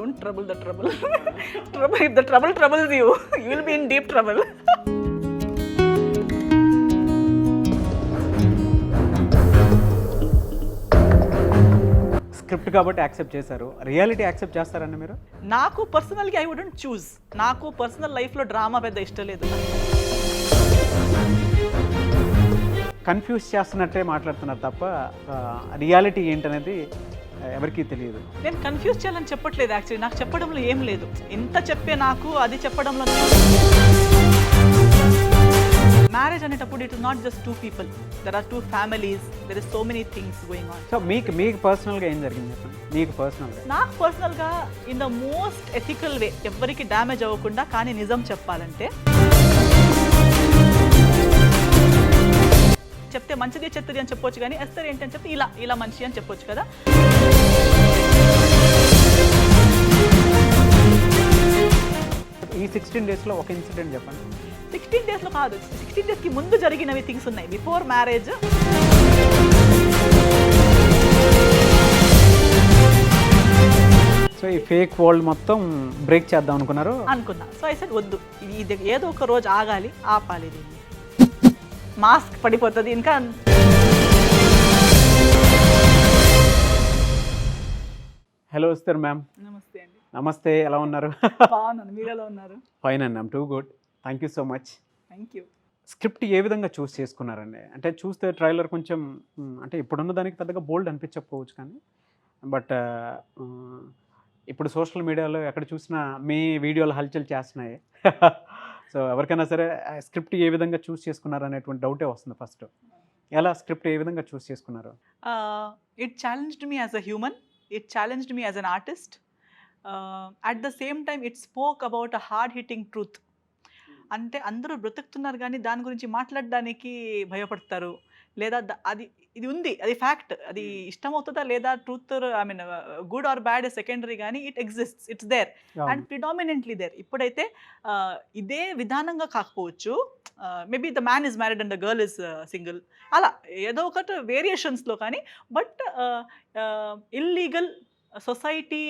don't trouble the trouble. If the trouble troubles you, you will be in deep trouble. Script కాబట్టి accept చేశారు, reality accept చేస్తారండి మీరు? నాకు పర్సనల్గా I wouldn't చూస్. నాకు పర్సనల్ లైఫ్లో డ్రామా పెద్ద ఇష్టం లేదు. కన్ఫ్యూజ్ చేస్తున్నట్టే మాట్లాడుతున్నారు తప్ప రియాలిటీ ఏంటనేది ఎవరికీ తెలియదు. నేను కన్ఫ్యూజ్ చేయాలని చెప్పట్లేదు, యాక్చువల్లీ నాకు చెప్పడంలో ఏం లేదు. ఇంత చెప్పే నాకు అది చెప్పడంలో మ్యారేజ్ అనేటప్పుడు it is not just two people, there are two families, there is so many things going on. So మీకు పర్సనల్గా ఏం జరిగింది చెప్పండి. మీకు పర్సనల్గా? నాకు పర్సనల్గా in the most ethical way, ఎవరికి డ్యామేజ్ అవ్వకుండా, కానీ నిజం చెప్పాలంటే చెప్తే మంచిది చెత్తది అని చెప్పొచ్చు, కానీ ఎస్తర్ ఏంటని చెప్తే ఇలా మంచి అని చెప్పొచ్చు కదా. ఈ 16 డేస్లో ఒక ఇన్సిడెంట్ చెప్పండి. 16 డేస్లో కాదు, 16 డేస్కి ముందు జరిగినవి థింగ్స్ ఉన్నాయి. బిఫోర్ మ్యారేజ్ సో ఈ ఫేక్ వరల్డ్ మొత్తం బ్రేక్ చేద్దాం అనుకున్నా. సో ఐ సెడ్ వద్దు, ఇది ఏదో ఒక రోజు ఆగాలి, ఆపాలి, దీన్ని మాస్క్ పడిపోతుంది. ఇంకా హలో ఎస్తర్ మ్యామ్. నమస్తే అండి. నమస్తే, ఎలా ఉన్నారు? బాగున్నాను, మీరు ఎలా ఉన్నారు? ఫైన్ అండి, I'm too good, thank you so much. Thank you. Script ఏ విధంగా చూస్ చేసుకున్నారండి? అంటే చూస్తే ట్రైలర్ కొంచెం అంటే ఇప్పుడున్న దానికి పెద్దగా బోల్డ్ అనిపించకపోవచ్చు, కానీ బట్ ఇప్పుడు సోషల్ మీడియాలో ఎక్కడ చూసినా మీ వీడియోలు హల్చల్ చేస్తున్నాయి. సో ఎవరికైనా సరే స్క్రిప్ట్ ఏ విధంగా చూస్ చేసుకున్నారు అనేటువంటి డౌటే వస్తుంది ఫస్ట్. ఎలా స్క్రిప్ట్ ఏ విధంగా చూస్ చేసుకున్నారు? It challenged me as a human, it challenged me as an artist. At the same time it spoke about a hard hitting truth. అంటే అందరూ బ్రతుకుతున్నారు కానీ దాని గురించి మాట్లాడడానికి భయపడతారు, లేదా ఇది ఉంది, అది ఫ్యాక్ట్, అది ఇష్టమవుతుందా లేదా, truth I mean good or bad secondary, కానీ it exists, it's there and predominantly there. ఇప్పుడైతే ఇదే విధానంగా కాకపోవచ్చు, maybe the man is married and the girl is single, అలా ఏదో ఒకటి వేరియేషన్స్లో, కానీ బట్ ఇల్లీగల్ సొసైటీ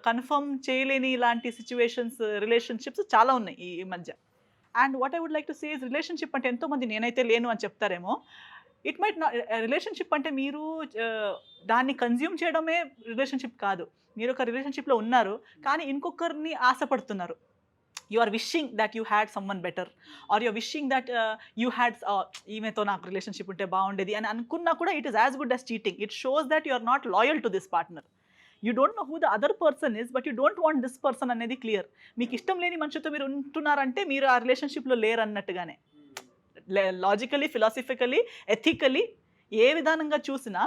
కన్ఫర్మ్ చేయలేని ఇలాంటి సిచ్యువేషన్స్, రిలేషన్షిప్స్ చాలా ఉన్నాయి ఈ మధ్య. And what I would like to say is, relationship అంటే ఎంతోమంది నేనైతే లేను అని చెప్తారేమో. ఇట్ మైట్ నాట్, రిలేషన్షిప్ అంటే మీరు దాన్ని కన్జ్యూమ్ చేయడమే రిలేషన్షిప్ కాదు. మీరు ఒక రిలేషన్షిప్లో ఉన్నారు కానీ ఇంకొకరిని ఆశపడుతున్నారు. You are wishing that you had someone better, or you wishing that you had ఈమెతో నాకు రిలేషన్షిప్ ఉంటే బాగుండేది అని అనుకున్నా కూడా it is as good as cheating. It shows that you are not loyal to this partner. You don't know who the other person is, but you don't want this person అనేది clear. మీకు ఇష్టం లేని మనిషితో మీరు ఉంటున్నారంటే మీరు ఆ రిలేషన్షిప్లో లేరు అన్నట్టుగానే. లాజికలీ, ఫిలాసఫికలీ, ఎథికలీ ఏ విధానంగా చూసినా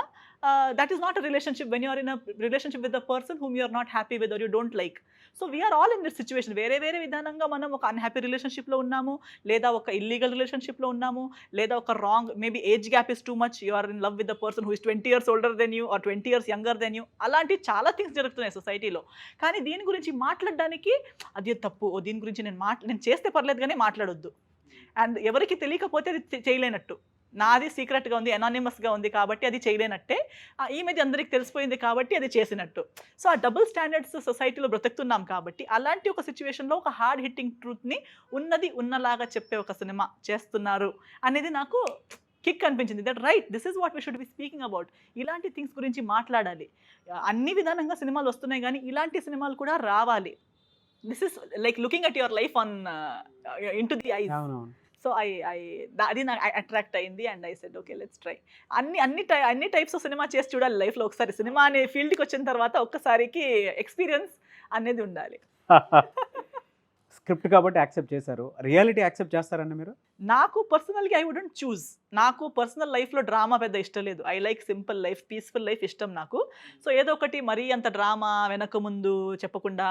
that is not a relationship when you're in a relationship with the person whom you're not happy with or you don't like. So we're all in this situation. వేరే విధానంగా మనం ఒక అన్హ్యాపీ రిలేషన్షిప్లో ఉన్నాము, లేదా ఒక ఇల్లీగల్ రిలేషన్షిప్లో ఉన్నాము, లేదా ఒక wrong, maybe age gap is too much, you are in love with the person who is 20 years older than you or 20 years younger than you. అలాంటి చాలా థింగ్స్ జరుగుతున్నాయి సొసైటీలో. కానీ దీని గురించి మాట్లాడడానికి అది తప్పు, దీని గురించి నేను చేస్తే పర్లేదు కానీ మాట్లాడొద్దు. అండ్ ఎవరికి తెలియకపోతే అది చేయలేనట్టు. నాది సీక్రెట్గా ఉంది, అనానిమస్గా ఉంది కాబట్టి అది చేయలేనట్టే. ఈమెది అందరికి తెలిసిపోయింది కాబట్టి అది చేసినట్టు. సో ఆ డబుల్ స్టాండర్డ్స్ సొసైటీలో బ్రతుకుతున్నాం కాబట్టి అలాంటి ఒక సిచ్యువేషన్లో ఒక హార్డ్ హిట్టింగ్ ట్రూత్ని ఉన్నది ఉన్నలాగా చెప్పే ఒక సినిమా చేస్తున్నారు అనేది నాకు కిక్ అనిపించింది. That right, this is what we should be speaking about. ఇలాంటి థింగ్స్ గురించి మాట్లాడాలి. అన్ని విధానంగా సినిమాలు వస్తున్నాయి కానీ ఇలాంటి సినిమాలు కూడా రావాలి. This is like looking at your life on into the ice. So అది నాకు అట్రాక్ట్ అయింది and I said okay let's try. అన్ని టైప్స్ ఆఫ్ సినిమా చేసి చూడాలి లైఫ్లో. ఒకసారి సినిమా అనే ఫీల్డ్కి వచ్చిన తర్వాత ఒక్కసారికి ఎక్స్పీరియన్స్ అనేది ఉండాలి. స్క్రిప్ట్ కాబట్టి యాక్సెప్ట్ చేశారు, రియాలిటీ యాక్సెప్ట్ చేస్తారండి మీరు? నాకు పర్సనల్గా ఐ వుడెంట్ చూస్. నాకు పర్సనల్ లైఫ్లో డ్రామా పెద్ద ఇష్టం లేదు. I like simple life, peaceful life ఇష్టం నాకు. సో ఏదో ఒకటి మరీ అంత డ్రామా వెనక ముందు చెప్పకుండా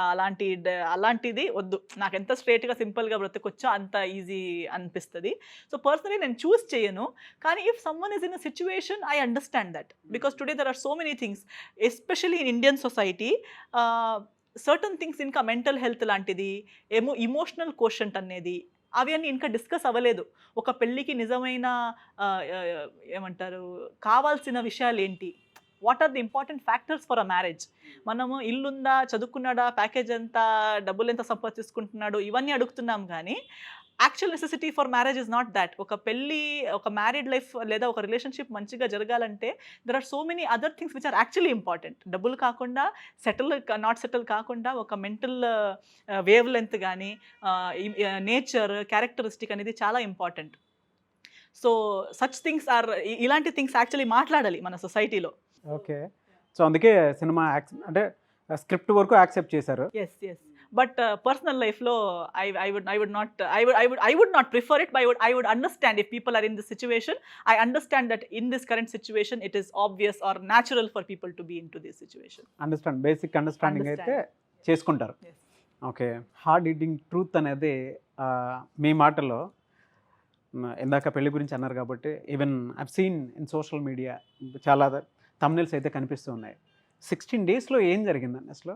అలాంటిది వద్దు. నాకు ఎంత స్ట్రేట్గా సింపుల్గా బ్రతకొచ్చో అంత ఈజీ అనిపిస్తుంది. సో పర్సనలీ నేను చూస్ చేయను. కానీ if someone is in a situation I understand that, because today there are so many things especially in Indian society. Certain things ఇంకా మెంటల్ హెల్త్ లాంటిది, ఇమోషనల్ కోషంట్ అనేది, అవి అన్నీ ఇంకా డిస్కస్ అవ్వలేదు. ఒక పెళ్ళికి నిజమైన ఏమంటారు కావాల్సిన విషయాలు ఏంటి, what are the important factors for a marriage. మనము ఇల్లుందా, చదువుకున్నాడా, ప్యాకేజ్ ఎంత, డబ్బులు ఎంత సంపాదించుకుంటున్నాడు, ఇవన్నీ అడుగుతున్నాం కానీ actual necessity for marriage is not that. ఒక పెళ్ళి, ఒక మ్యారీడ్ లైఫ్ లేదా ఒక రిలేషన్షిప్ మంచిగా జరగాలంటే there are so many other things which are actually important. డబ్బులు కాకుండా, నాట్ సెటిల్ కాకుండా ఒక మెంటల్ వేవ్ లెంత్ కానీ, నేచర్, క్యారెక్టరిస్టిక్ అనేది చాలా important. So such things are, ఇలాంటి థింగ్స్ యాక్చువల్లీ మాట్లాడాలి మన సొసైటీలో. ఓకే. సో అందుకే సినిమా అంటే స్క్రిప్ట్ వరకు యాక్సెప్ట్ చేశారు. Yes yes. బట్ పర్సనల్ లైఫ్లో I would not prefer it, but I would understand if people are in this situation. I understand that in this current situation it is obvious or natural for people to be into this situation. Basic understanding అయితే చేసుకుంటారు. Yes. Okay. Hard hitting truth అనేది మీ మాటలో ఇందాక పెళ్లి గురించి అన్నారు కాబట్టి even I've seen in social media చాలా థంబ్నెయిల్స్ అయితే కనిపిస్తూ ఉన్నాయి. 16 డేస్లో ఏం జరిగిందండి అసలు?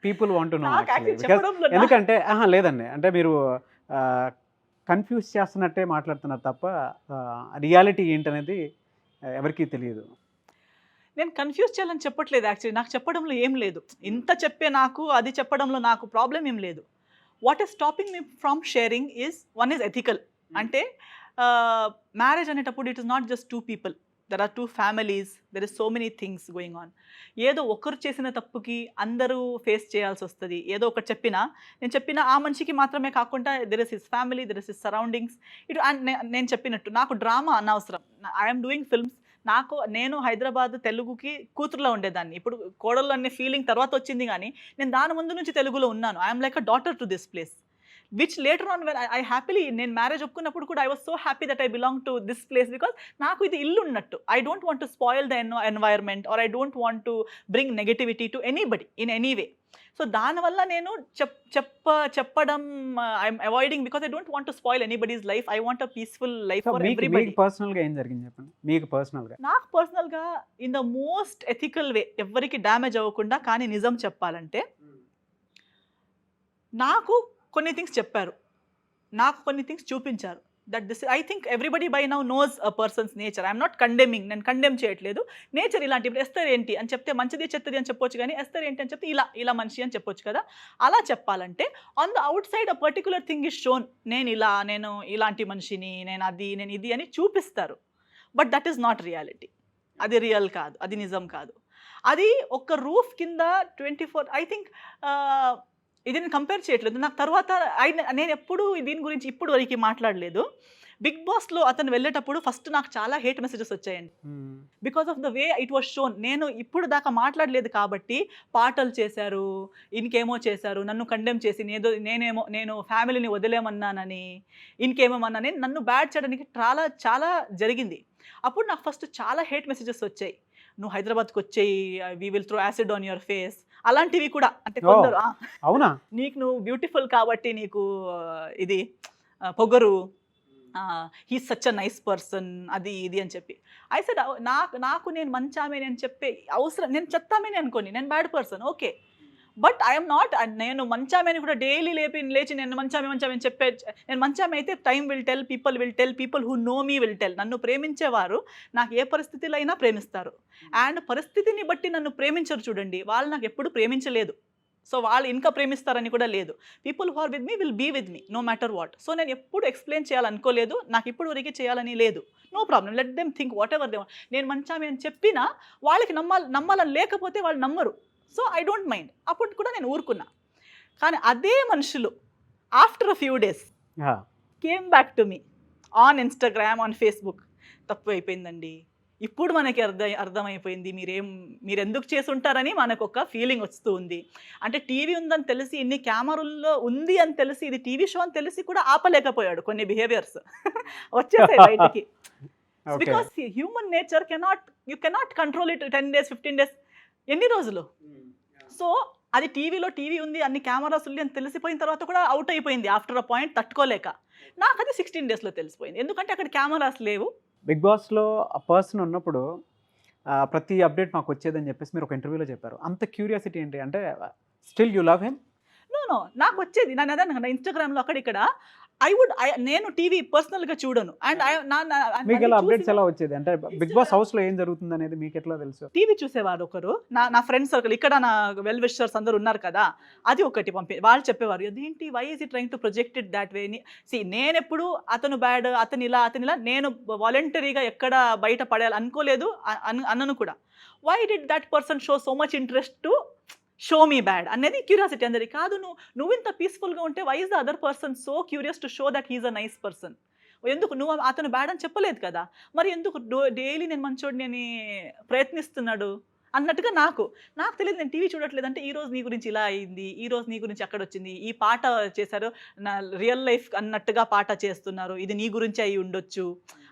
People want to know actually. Because ఎందుకంటే లేదండి, అంటే మీరు కన్ఫ్యూజ్ చేస్తున్నట్టే మాట్లాడుతున్నారు తప్ప రియాలిటీ ఏంటనేది ఎవరికీ తెలియదు. నేను కన్ఫ్యూజ్ చేయాలని చెప్పట్లేదు. యాక్చువల్లీ నాకు చెప్పడంలో ఏం లేదు. ఇంత చెప్పే నాకు అది చెప్పడంలో నాకు ప్రాబ్లం ఏం లేదు. What is stopping me from sharing is one is ethical. అంటే మ్యారేజ్ అనేటప్పుడు it is not just 2 people. There are 2 families. There is so many things going on. ఏదో ఒకరు చేసిన తప్పుకి అందరూ ఫేస్ చేయాల్సి వస్తుంది. ఏదో ఒకటి నేను చెప్పిన ఆ మనిషికి మాత్రమే కాకుండా there is his family, there is his surroundings. ఇటు నేను చెప్పినట్టు నాకు డ్రామా అనవసరం. I'm doing films. నేను హైదరాబాద్ తెలుగుకి కూతురులో ఉండేదాన్ని. ఇప్పుడు కోడళ్ళు అనే ఫీలింగ్ తర్వాత వచ్చింది, కానీ నేను దాని ముందు నుంచి తెలుగులో ఉన్నాను. I'm like a daughter to this place. Which later on when I happily, నేను మ్యారేజ్ ఒప్పుకున్నప్పుడు కూడా I was so happy that I belong to this place, because నాకు ఇది ఇల్లు ఉన్నట్టు. I don't want to spoil the environment or I don't want to bring negativity to anybody in any way. So దానివల్ల నేను చెప్పడం I'm avoiding, because I don't want to spoil anybody's life. I want a peaceful life for everybody. పర్సనల్గా ఏం జరిగింది చెప్పండి. మీకు పర్సనల్గా? నాకు పర్సనల్గా in the most ethical way, ఎవరికి డ్యామేజ్ అవ్వకుండా. కానీ నిజం చెప్పాలంటే నాకు కొన్ని థింగ్స్ చెప్పారు, నాకు కొన్ని థింగ్స్ చూపించారు. That this I think everybody by now knows a person's nature. I'm not condemning, నేను కండెమ్ చేయట్లేదు. నేచర్ ఇలాంటి, ఇప్పుడు ఎస్తర్ ఏంటి అని చెప్తే మంచిది చెత్తది అని చెప్పొచ్చు, కానీ ఎస్తర్ ఏంటి అని చెప్తే ఇలా మనిషి అని చెప్పొచ్చు కదా. అలా చెప్పాలంటే on the out side a particular thing is shown. నేను ఇలాంటి మనిషిని, నేను ఇది అని చూపిస్తారు. But that is not reality. అది రియల్ కాదు, అది నిజం కాదు. అది ఒక రూఫ్ కింద 24, ఐ థింక్ ఇది నేను కంపేర్ చేయట్లేదు. నాకు తర్వాత నేను ఎప్పుడు దీని గురించి ఇప్పుడు వరకు మాట్లాడలేదు. బిగ్ బాస్లో అతను వెళ్ళేటప్పుడు ఫస్ట్ నాకు చాలా హేట్ మెసేజెస్ వచ్చాయండి, because of the way it was shown. నేను ఇప్పుడు దాకా మాట్లాడలేదు కాబట్టి పాటలు చేశారు, ఇంకేమో చేశారు, నన్ను కండెమ్ చేసి నేను ఫ్యామిలీని వదిలేమన్నానని, ఇంకేమోమన్నానని నన్ను బ్యాడ్ చేయడానికి చాలా జరిగింది. అప్పుడు నాకు ఫస్ట్ చాలా హేట్ మెసేజెస్ వచ్చాయి. నువ్వు హైదరాబాద్కి వచ్చేయి, we will throw acid on your face, అలాంటివి కూడా. అంటే కొందరు అవునా, నీకు నువ్వు బ్యూటిఫుల్ కాబట్టి నీకు ఇది పొగరు, he such a nice person, అది ఇది అని చెప్పి. ఐ సెడ్ నాకు నేను మంచామే అని చెప్పే అవసరం, నేను చెత్తామని అనుకోని, నేను bad person okay, but I'm not. నేను మంచామని కూడా డైలీ లేచి నేను మంచామే అని చెప్పే, నేను మంచామే అయితే time will tell, people who know me will tell. నన్ను ప్రేమించేవారు నాకు ఏ పరిస్థితిలో అయినా ప్రేమిస్తారు. అండ్ పరిస్థితిని బట్టి నన్ను ప్రేమించరు చూడండి, వాళ్ళు నాకు ఎప్పుడు ప్రేమించలేదు. సో వాళ్ళు ఇంకా ప్రేమిస్తారని కూడా లేదు. People who are with me will be with me no matter what. So నేను ఎప్పుడు ఎక్స్ప్లెయిన్ చేయాలనుకోలేదు, నాకు ఇప్పుడు వరకు చేయాలని లేదు. No problem, let them think whatever they want. నేను మంచామే అని చెప్పినా వాళ్ళకి నమ్మాలని లేకపోతే వాళ్ళు నమ్మరు. So I don't mind. అప్పుడు కూడా నేను ఊరుకున్నా. కానీ అదే మనుషులు after a few days came back to me on Instagram, on Facebook. తప్పు అయిపోయిందండి, ఇప్పుడు మనకి అర్థమైపోయింది మీరు ఎందుకు చేసి ఉంటారని మనకు ఒక ఫీలింగ్ వస్తూ ఉంది. అంటే టీవీ ఉందని తెలిసి, ఇన్ని కెమెరాల్లో ఉంది అని తెలిసి, ఇది టీవీ షో అని తెలిసి కూడా ఆపలేకపోయాడు కొన్ని బిహేవియర్స్ వచ్చేసాయి బయటికి. Because human nature you cannot control it 10 days 15 days, ఎన్ని రోజులు. సో అది టీవీ ఉంది, అన్ని కెమెరాస్ ఉంది అని తెలిసిపోయిన తర్వాత కూడా అవుట్ అయిపోయింది ఆఫ్టర్ అ పాయింట్, తట్టుకోలేక. నాకు అది 16 daysలో తెలిసిపోయింది, ఎందుకంటే అక్కడ కెమెరాస్ లేవు. బిగ్ బాస్లో ఆ పర్సన్ ఉన్నప్పుడు ప్రతి అప్డేట్ మాకు వచ్చేదని చెప్పేసి మీరు ఒక ఇంటర్వ్యూలో చెప్పారు. అంత క్యూరియాసిటీ ఏంటి? అంటే still you love him? No నాకు వచ్చేది, నేను అదే ఇన్స్టాగ్రామ్లో అక్కడిక్కడ నేను టీవీ పర్సనల్గా చూడను. అండ్ మీకు ఎలా అప్డేట్స్ ఎలా వచ్చేది? అంటే బిగ్ బాస్ హౌస్‌లో ఏం జరుగుతుంది అనేది మీకు ఎట్లా తెలుసు? టీవీ చూసేవారు ఒకరు, నా ఫ్రెండ్ సర్కిల్ ఇక్కడ నా వెల్ విషర్స్ అందరూ ఉన్నారు కదా, అది ఒకటి వాళ్ళు చెప్పేవారు, అదేంటి why is it trying to project it that way. నేనెప్పుడు అతను బ్యాడ్, అతను ఇలా నేను వాలంటరీగా ఎక్కడ బయట పడేయాలి అనుకోలేదు, అన్నను కూడా. Why did that person show so much interest to show me bad అనేది క్యూరియాసిటీ అందరికి. కాదు, నువ్వు ఇంత పీస్ఫుల్గా ఉంటే why is the other person so curious to show that he's a nice person. ఎందుకు నువ్వు అతను బ్యాడ్ అని చెప్పలేదు కదా, మరి ఎందుకు డైలీ నేను మంచోడిని అని ప్రయత్నిస్తున్నాడు అన్నట్టుగా నాకు తెలియదు. నేను టీవీ చూడట్లేదు అంటే, ఈ రోజు నీ గురించి ఇలా అయింది, ఈ రోజు నీ గురించి అక్కడ వచ్చింది, ఈ పాట చేశారు, నా రియల్ లైఫ్ అన్నట్టుగా పాట చేస్తున్నారు, ఇది నీ గురించి అయి ఉండొచ్చు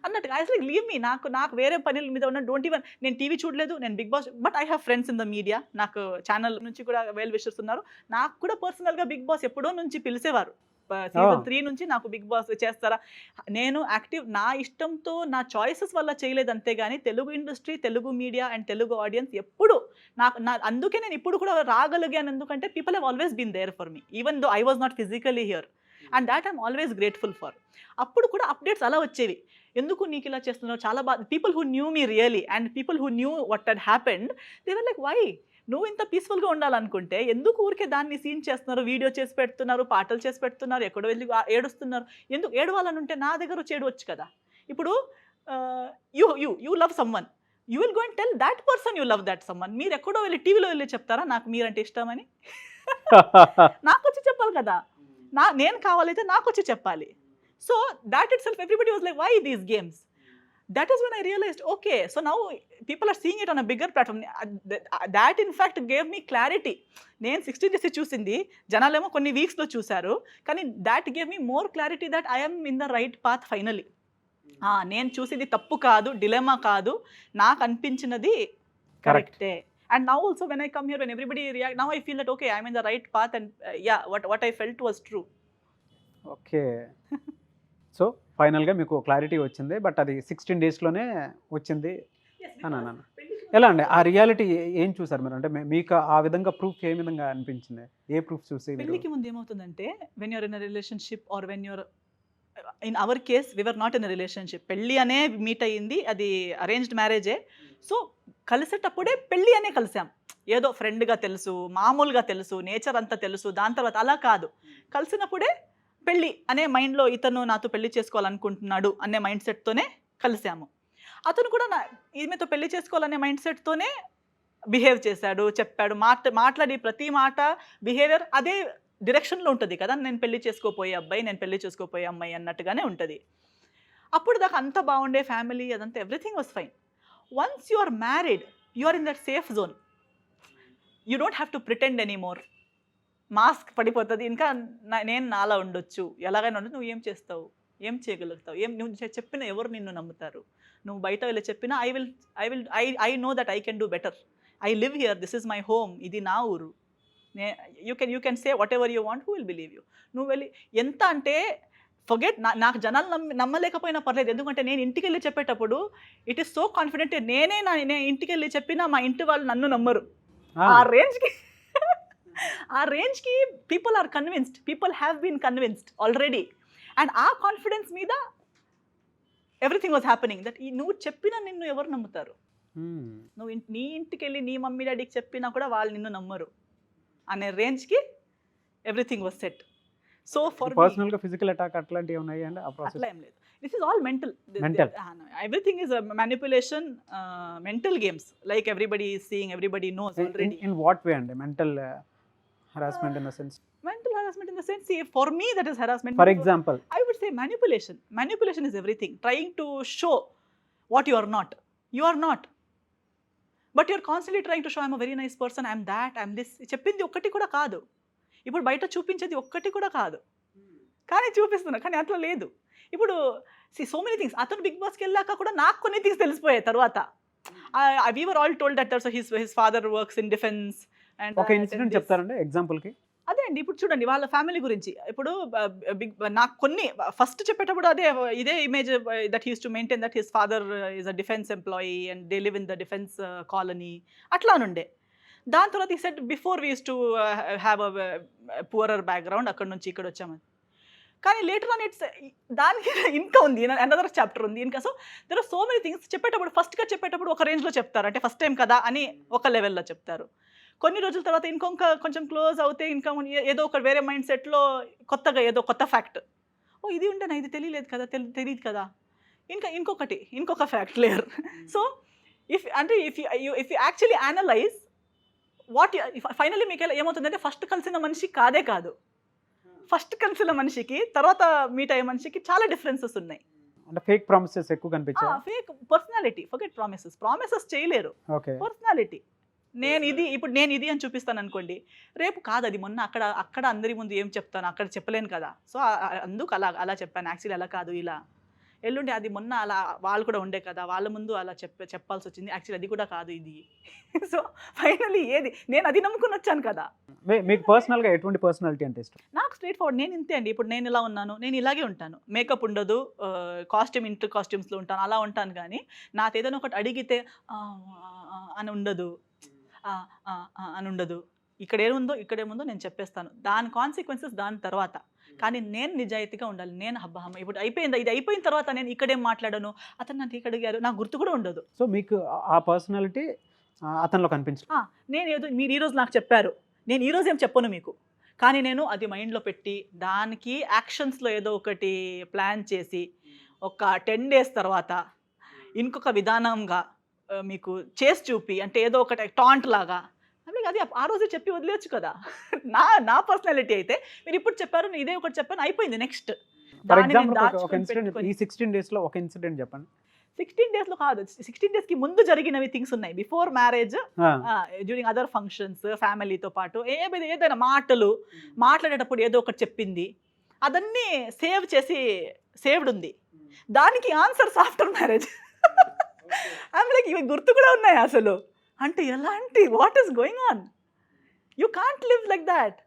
అన్నట్టుగా. అసలు లీవ్ మీ, నాకు వేరే పనుల మీద ఉన్న, డోంట్ ఈవెన్. నేను టీవీ చూడలేదు, నేను Bigg Boss, but I have friends in the media. నాకు ఛానల్ నుంచి కూడా వెల్ విషర్స్ ఉన్నారు. నాకు కూడా పర్సనల్గా బిగ్ బాస్ ఎప్పుడో నుంచి పిలిచేవారు. సీజన్ 3 నుంచి నాకు బిగ్ బాస్ చేస్తారా, నేను యాక్టివ్ నా ఇష్టంతో నా చాయిసెస్ వల్ల చేయలేదు అంతేగాని, Telugu industry, Telugu media and Telugu audiences ఎప్పుడు అందుకే నేను ఇప్పుడు కూడా రాగలిగాను. ఎందుకంటే people have always been there for me even though I was not physically here, and that I'm always grateful for. అప్పుడు కూడా అప్డేట్స్ అలా వచ్చేవి, ఎందుకు నీకు ఇలా చేస్తున్నావు, చాలా బాగా. People who knew me really and people who knew what had happened, they were like, why నువ్వు ఇంత పీస్ఫుల్గా ఉండాలనుకుంటే ఎందుకు ఊరికే దాన్ని సీన్ చేస్తున్నారు, వీడియో చేసి పెడుతున్నారు, పాటలు చేసి పెడుతున్నారు, ఎక్కడో వెళ్ళి ఏడుస్తున్నారు, ఎందుకు ఏడవాలని ఉంటే నా దగ్గర వచ్చి ఏడవచ్చు కదా. ఇప్పుడు you love someone, you will go and tell that person you love that someone. మీరు ఎక్కడో వెళ్ళి టీవీలో వెళ్ళి చెప్తారా నాకు మీరంటే ఇష్టమని? నాకు వచ్చి చెప్పాలి కదా, నేను కావాలైతే నాకు వచ్చి చెప్పాలి. So that itself everybody was like, why these games? That is when I realized, okay, so now people are seeing it on a bigger platform. That in fact gave me clarity. నేను 16 days చూసింది జనాలేమో కొన్ని వీక్స్లో చూశారు, కానీ that gave me more clarity that I'm in the right path finally. నేను చూసింది తప్పు కాదు, dilemma కాదు, నాకు అనిపించినది కరెక్టే. And now also when I come here, when everybody react, now I feel that okay, I'm in the right path and yeah, what I felt was true. Okay. So ఫైనల్గా మీకు clarity వచ్చింది, but అది 16 డేస్లోనే వచ్చింది అని అన్నాను. ఎలా అండి ఆ రియాలిటీ ఏం చూసారు మీరు? అంటే మీకు ఆ విధంగా ప్రూఫ్ ఏ విధంగా అనిపించింది? ఏ ప్రూఫ్ చూసి? పెళ్ళికి ముందు ఏమవుతుందంటే, when you're in a relationship or when you're, in our case we were not in a relationship, పెళ్ళి అనే మీట్ అయ్యింది, అది అరేంజ్డ్ మ్యారేజే. సో కలిసేటప్పుడే పెళ్ళి అనే కలిసాం, ఏదో ఫ్రెండ్గా తెలుసు, మామూలుగా తెలుసు, నేచర్ అంతా తెలుసు, దాని తర్వాత అలా కాదు. కలిసినప్పుడే పెళ్ళి అనే మైండ్లో, ఇతను నాతో పెళ్లి చేసుకోవాలనుకుంటున్నాడు అనే మైండ్ సెట్తోనే కలిసాము. అతను కూడా ఈమెతో పెళ్లి చేసుకోవాలనే మైండ్ సెట్తోనే బిహేవ్ చేశాడు, చెప్పాడు, మాట్లాడి ప్రతి మాట, బిహేవియర్ అదే డిరెక్షన్లో ఉంటుంది కదా. నేను పెళ్లి చేసుకోపోయే అబ్బాయి, నేను పెళ్లి చేసుకోపోయే అమ్మాయి అన్నట్టుగానే ఉంటుంది. అప్పుడు దాకా అంత బాగుండే ఫ్యామిలీ, అదంతా everything was fine. Once you are married, you are in that safe zone, you don't have to pretend anymore. Mask పడిపోతుంది, ఇంకా నేను నాలా ఉండొచ్చు, ఎలాగైనా ఉండొచ్చు. నువ్వు ఏం చేస్తావు, ఏం చేయగలుగుతావు, నువ్వు చెప్పిన ఎవరు నిన్ను నమ్ముతారు? నువ్వు బయట వెళ్ళి చెప్పినా I know that I can do better, I live here, this is my home, ఇది నా ఊరు. You can say what ever you want, who will believe you. నువ్వు వెళ్ళి ఎంత అంటే ఫర్గెట్, నాకు జనాలు నమ్మలేకపోయినా పర్లేదు, ఎందుకంటే నేను ఇంటికి వెళ్ళి చెప్పేటప్పుడు ఇట్ ఈస్ సో కాన్ఫిడెంట్. నేను ఇంటికి వెళ్ళి చెప్పినా మా ఇంటి వాళ్ళు నన్ను నమ్మరు. ఆ రేంజ్కి people are convinced, people have been convinced already. And ఆ కాన్ఫిడెన్స్ మీద ఎవ్రీథింగ్ వాజ్ హ్యాపెనింగ్, దట్ నువ్వు చెప్పినా నిన్ను ఎవరు నమ్ముతారు? నువ్వు నీ ఇంటికి వెళ్ళి నీ మమ్మీ డాడీకి చెప్పినా కూడా వాళ్ళు నిన్ను నమ్మరు అనే రేంజ్కి everything was set. So for పర్సనల్గా ఫిజికల్ అటాక్ అట్లాంటివి ఉన్నాయి అండి? అట్లా ఏం లేదు, this is all mental. Everything is a manipulation, mental games, like everybody is seeing, everybody knows already. In what way and mental harassment in the sense? Mental harassment in the sense, see, for me that is harassment. For example, I would say manipulation is everything, trying to show what you are not, but you're constantly trying to show I'm a very nice person, I'm that, I'm this. చెప్పింది ఒక్కటి కూడా కాదు, ఇప్పుడు బయట చూపించేది ఒక్కటి కూడా కాదు, కానీ చూపిస్తున్నా, కానీ అట్లా లేదు. ఇప్పుడు సో మెనీ థింగ్స్, అతను బిగ్ బాస్కి వెళ్ళాక కూడా నాకు కొన్ని థింగ్స్ తెలిసిపోయాయి తర్వాత. we were all told that his father works in defense. And ఒక ఇన్సిడెంట్ చెప్తారండి ఎగ్జాంపుల్కి? అదే అండి, ఇప్పుడు చూడండి వాళ్ళ ఫ్యామిలీ గురించి. ఇప్పుడు నాకు కొన్ని ఫస్ట్ చెప్పేటప్పుడు ఇదే image that he's to maintain that his father is a defence employee and they live in the defence colony అట్లా నుండే. దాని తర్వాత ఈ set before we use to have a poorer background, అక్కడ నుంచి ఇక్కడ వచ్చామని. కానీ లేటర్ ఆన్ ఇట్స్ దానికి ఇంకా ఉంది, అనదర్ చాప్టర్ ఉంది ఇంకా. So there are so many things. చెప్పేటప్పుడు ఫస్ట్గా చెప్పేటప్పుడు ఒక రేంజ్లో చెప్తారు, అంటే ఫస్ట్ టైం కదా అని ఒక లెవెల్లో చెప్తారు. కొన్ని రోజుల తర్వాత కొంచెం క్లోజ్ అవుతే ఇంకా ఏదో ఒక వేరే మైండ్ సెట్లో కొత్తగా ఏదో కొత్త ఫ్యాక్ట్, ఓ ఇది ఉండేనా, ఇది తెలియలేదు కదా, తెలియదు కదా, ఇంకొక fact layer. So if you actually analyse what finally మీకు ఏమవుతుందంటే ఫస్ట్ కలిసిన మనిషి కాదు, ఫస్ట్ కలిసిన మనిషికి తర్వాత మీట్ అయ్యే మనిషికి చాలా డిఫరెన్సెస్ ఉన్నాయి. అంటే ఫేక్ ప్రామిసెస్ ఎక్కువ కనిపించాయి. ఫేక్ పర్సనాలిటీ, ఫర్గెట్ ప్రామిసెస్ చేయలేరు. పర్సనాలిటీ, నేను ఇది అని చూపిస్తాను అనుకోండి, రేపు కాదు అది మొన్న అక్కడ అందరి ముందు ఏం చెప్తాను అక్కడ చెప్పలేను కదా, సో అందుకు అలా చెప్పాను, యాక్చువల్లీ అలా కాదు ఇలా. ఎల్లుండి అది మొన్న అలా వాళ్ళు కూడా ఉండే కదా, వాళ్ళ ముందు అలా చెప్పాల్సి వచ్చింది, యాక్చువల్లీ అది కూడా కాదు ఇది. సో ఫైనల్లీ ఏది నేను అది నమ్ముకుని వచ్చాను కదా. మీకు పర్సనల్గా ఎటువంటి పర్సనాలిటీ అంటే ఇష్టం? నాకు స్ట్రైట్ ఫార్వర్డ్, నేను ఇంతే అండి. ఇప్పుడు నేను ఇలా ఉన్నాను, నేను ఇలాగే ఉంటాను, మేకప్ ఉండదు, ఇంటర్ కాస్ట్యూమ్స్లో ఉంటాను, అలా ఉంటాను. కానీ నాకు ఏదైనా ఒకటి అడిగితే అని ఉండదు, అని ఉండదు. ఇక్కడేముందో నేను చెప్పేస్తాను, దాని కాన్సిక్వెన్సెస్ దాని తర్వాత. కానీ నేను నిజాయితీగా ఉండాలి. నేను ఇప్పుడు అయిపోయింది, ఇది అయిపోయిన తర్వాత నేను ఇక్కడేం మాట్లాడాను, అతను నన్ను ఇక్కడ అడిగారు, నాకు గుర్తు కూడా ఉండదు. సో మీకు ఆ పర్సనాలిటీ అతనిలో కనిపించదు. నేను ఏదో మీరు ఈరోజు నాకు చెప్పారు, నేను ఈరోజు ఏం చెప్పను మీకు, కానీ నేను అది మైండ్లో పెట్టి దానికి యాక్షన్స్లో ఏదో ఒకటి ప్లాన్ చేసి ఒక 10 days తర్వాత ఇంకొక విధానంగా మీకు చేసి చూపి, అంటే ఏదో ఒకటి టాంట్ లాగా, అది ఆ రోజు చెప్పి వదిలేచ్చు కదా. నా పర్సనాలిటీ అయితే మీరు ఇప్పుడు చెప్పారు, నేను ఇదే ఒకటి చెప్పాను, అయిపోయింది. నెక్స్ట్ ఫర్ ఎగ్జాంపుల్ ఒక ఇన్సిడెంట్, ఈ 16 daysలో ఒక ఇన్సిడెంట్ చెప్పండి. 16 daysలో కాదు, 16 daysకి ముందు జరిగినవి థింగ్స్ ఉన్నాయి. Before marriage, during other functions, ఫ్యామిలీతో పాటు ఏదైనా మాట్లాడేటప్పుడు ఏదో ఒకటి చెప్పింది, అదన్నీ సేవ్డ్ ఉంది. దానికి ఆన్సర్స్ ఆఫ్టర్ మ్యారేజ్. లైక్ ఇవి గుర్తు కూడా ఉన్నాయి అసలు. అంటే ఎలాంటి what is going on? You can't live like that.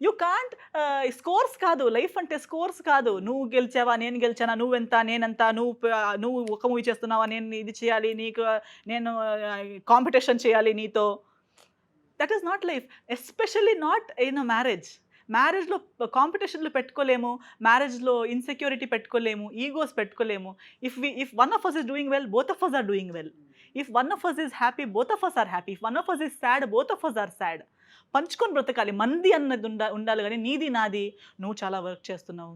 You can't scores కాదు, లైఫ్ అంటే స్కోర్స్ కాదు. నువ్వు గెలిచావా, నేను గెలిచానా, నువ్వెంత నేనంత, నువ్వు ఒక మూవీ చేస్తున్నావా, నేను ఇది చేయాలి, నేను కాంపిటీషన్ చేయాలి నీతో. That is not life, especially not in a మ్యారేజ్లో కాంపిటీషన్లు పెట్టుకోలేము, మ్యారేజ్లో ఇన్సెక్యూరిటీ పెట్టుకోలేము, ఈగోస్ పెట్టుకోలేము. If one of us is doing well, both of us are doing well. If one of us is happy, both of us are happy. If one of us is sad, both of us are sad. పంచుకొని బ్రతకాలి. మంది అన్నది ఉండాలి, కానీ నీది నాది, నువ్వు చాలా వర్క్ చేస్తున్నావు,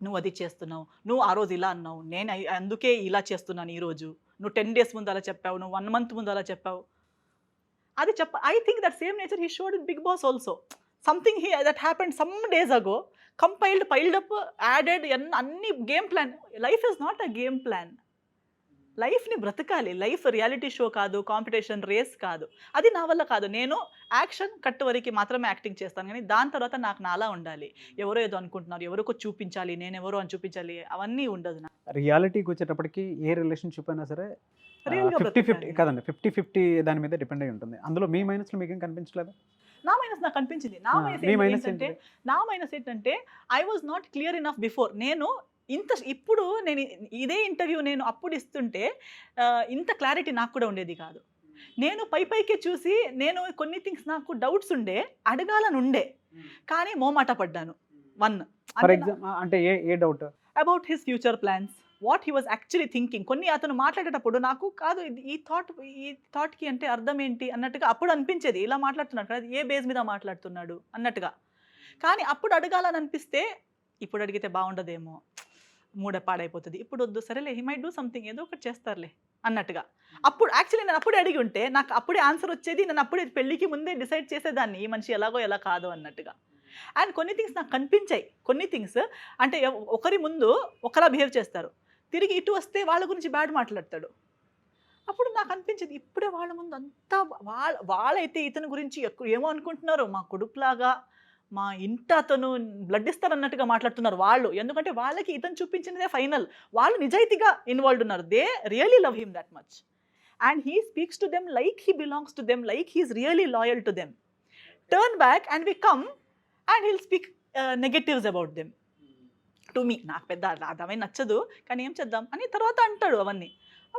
నువ్వు అది చేస్తున్నావు, నువ్వు ఆ రోజు ఇలా అన్నావు, నేను అందుకే ఇలా చేస్తున్నాను ఈరోజు, నువ్వు 10 days ముందు అలా చెప్పావు, నువ్వు 1 month ముందు అలా చెప్పావు. అది I think that same nature he showed in Bigg Boss also. Something that happened some days ago, piled up, added, అన్ని game plan. Life is not a game plan. లైఫ్ని బ్రతకాలి. లైఫ్ రియాలిటీ షో కాదు, competition race కాదు. అది నా వల్ల కాదు. నేను యాక్షన్ కట్ వరకు మాత్రమే యాక్టింగ్ చేస్తాను, కానీ దాని తర్వాత నాకు నాలా ఉండాలి. ఎవరో ఏదో అనుకుంటున్నారు, ఎవరికో చూపించాలి, నేను ఎవరో అని చూపించాలి, అవన్నీ ఉండదు. రియాలిటీకి వచ్చేటప్పటికి ఏ రిలేషన్షిప్ అయినా సరే 50-50 కదండి, 50-50 దాని మీద డిపెండ్ అయి ఉంటుంది. అందులో మీ మైనస్లో మీకేం కనిపించలేదు? నా మైనస్ నాకు కనిపించింది. నా మైనస్ ఏంటంటే I was not clear enough before. ఇప్పుడు నేను ఇదే ఇంటర్వ్యూ నేను అప్పుడు ఇస్తుంటే ఇంత క్లారిటీ నాకు కూడా ఉండేది కాదు. నేను పైకే చూసి నేను కొన్ని థింగ్స్ నాకు డౌట్స్ ఉండే, అడగాలని ఉండే, కానీ మోమాట పడ్డాను. ఫర్ ఎగ్జాంపుల్ అంటే ఏ doubt? About his future plans, what he was actually thinking. కొన్ని అతను మాట్లాడేటప్పుడు నాకు కాదు ఈ థాట్కి అంటే అర్థం ఏంటి అన్నట్టుగా అప్పుడు అనిపించేది. ఇలా మాట్లాడుతున్నాడు కదా, ఏ బేస్ మీద మాట్లాడుతున్నాడు అన్నట్టుగా. కానీ అప్పుడు అడగాలని అనిపిస్తే ఇప్పుడు అడిగితే బాగుండదేమో, పాడైపోతుంది, ఇప్పుడు వద్దు, సరేలే హీ మైట్ డూ సంథింగ్, ఏదో ఒకటి చేస్తారులే అన్నట్టుగా. అప్పుడు యాక్చువల్లీ నేను అప్పుడే అడిగి ఉంటే నాకు అప్పుడే ఆన్సర్ వచ్చేది, నేను అప్పుడే పెళ్ళికి ముందే డిసైడ్ చేసేదాన్ని ఈ మనిషి ఎలాగో ఎలా కాదు అన్నట్టుగా. అండ్ కొన్ని థింగ్స్ నాకు కనిపించాయి. కొన్ని థింగ్స్ అంటే ఒకరి ముందు ఒకలా బిహేవ్ చేస్తారు, తిరిగి ఇటు వస్తే వాళ్ళ గురించి బ్యాడ్ మాట్లాడతాడు. అప్పుడు నాకు అనిపించేది, ఇప్పుడే వాళ్ళ ముందు అంతా వాళ్ళైతే ఇతని గురించి ఏమో అనుకుంటున్నారు, మా కొడుకులాగా, మా ఇంట అతను బ్లడ్ ఇస్తారన్నట్టుగా మాట్లాడుతున్నారు వాళ్ళు. ఎందుకంటే వాళ్ళకి ఇతను చూపించినదే ఫైనల్. వాళ్ళు నిజాయితీగా ఇన్వాల్వ్ ఉన్నారు. They really love him that much and he speaks to them like he belongs to them, like he is really loyal to them. Turn back and we come and he'll speak negatives about them to me. నాకు పెద్ద అర్థమై నచ్చదు, కానీ ఏం చేద్దాం అని తర్వాత అంటాడు అవన్నీ.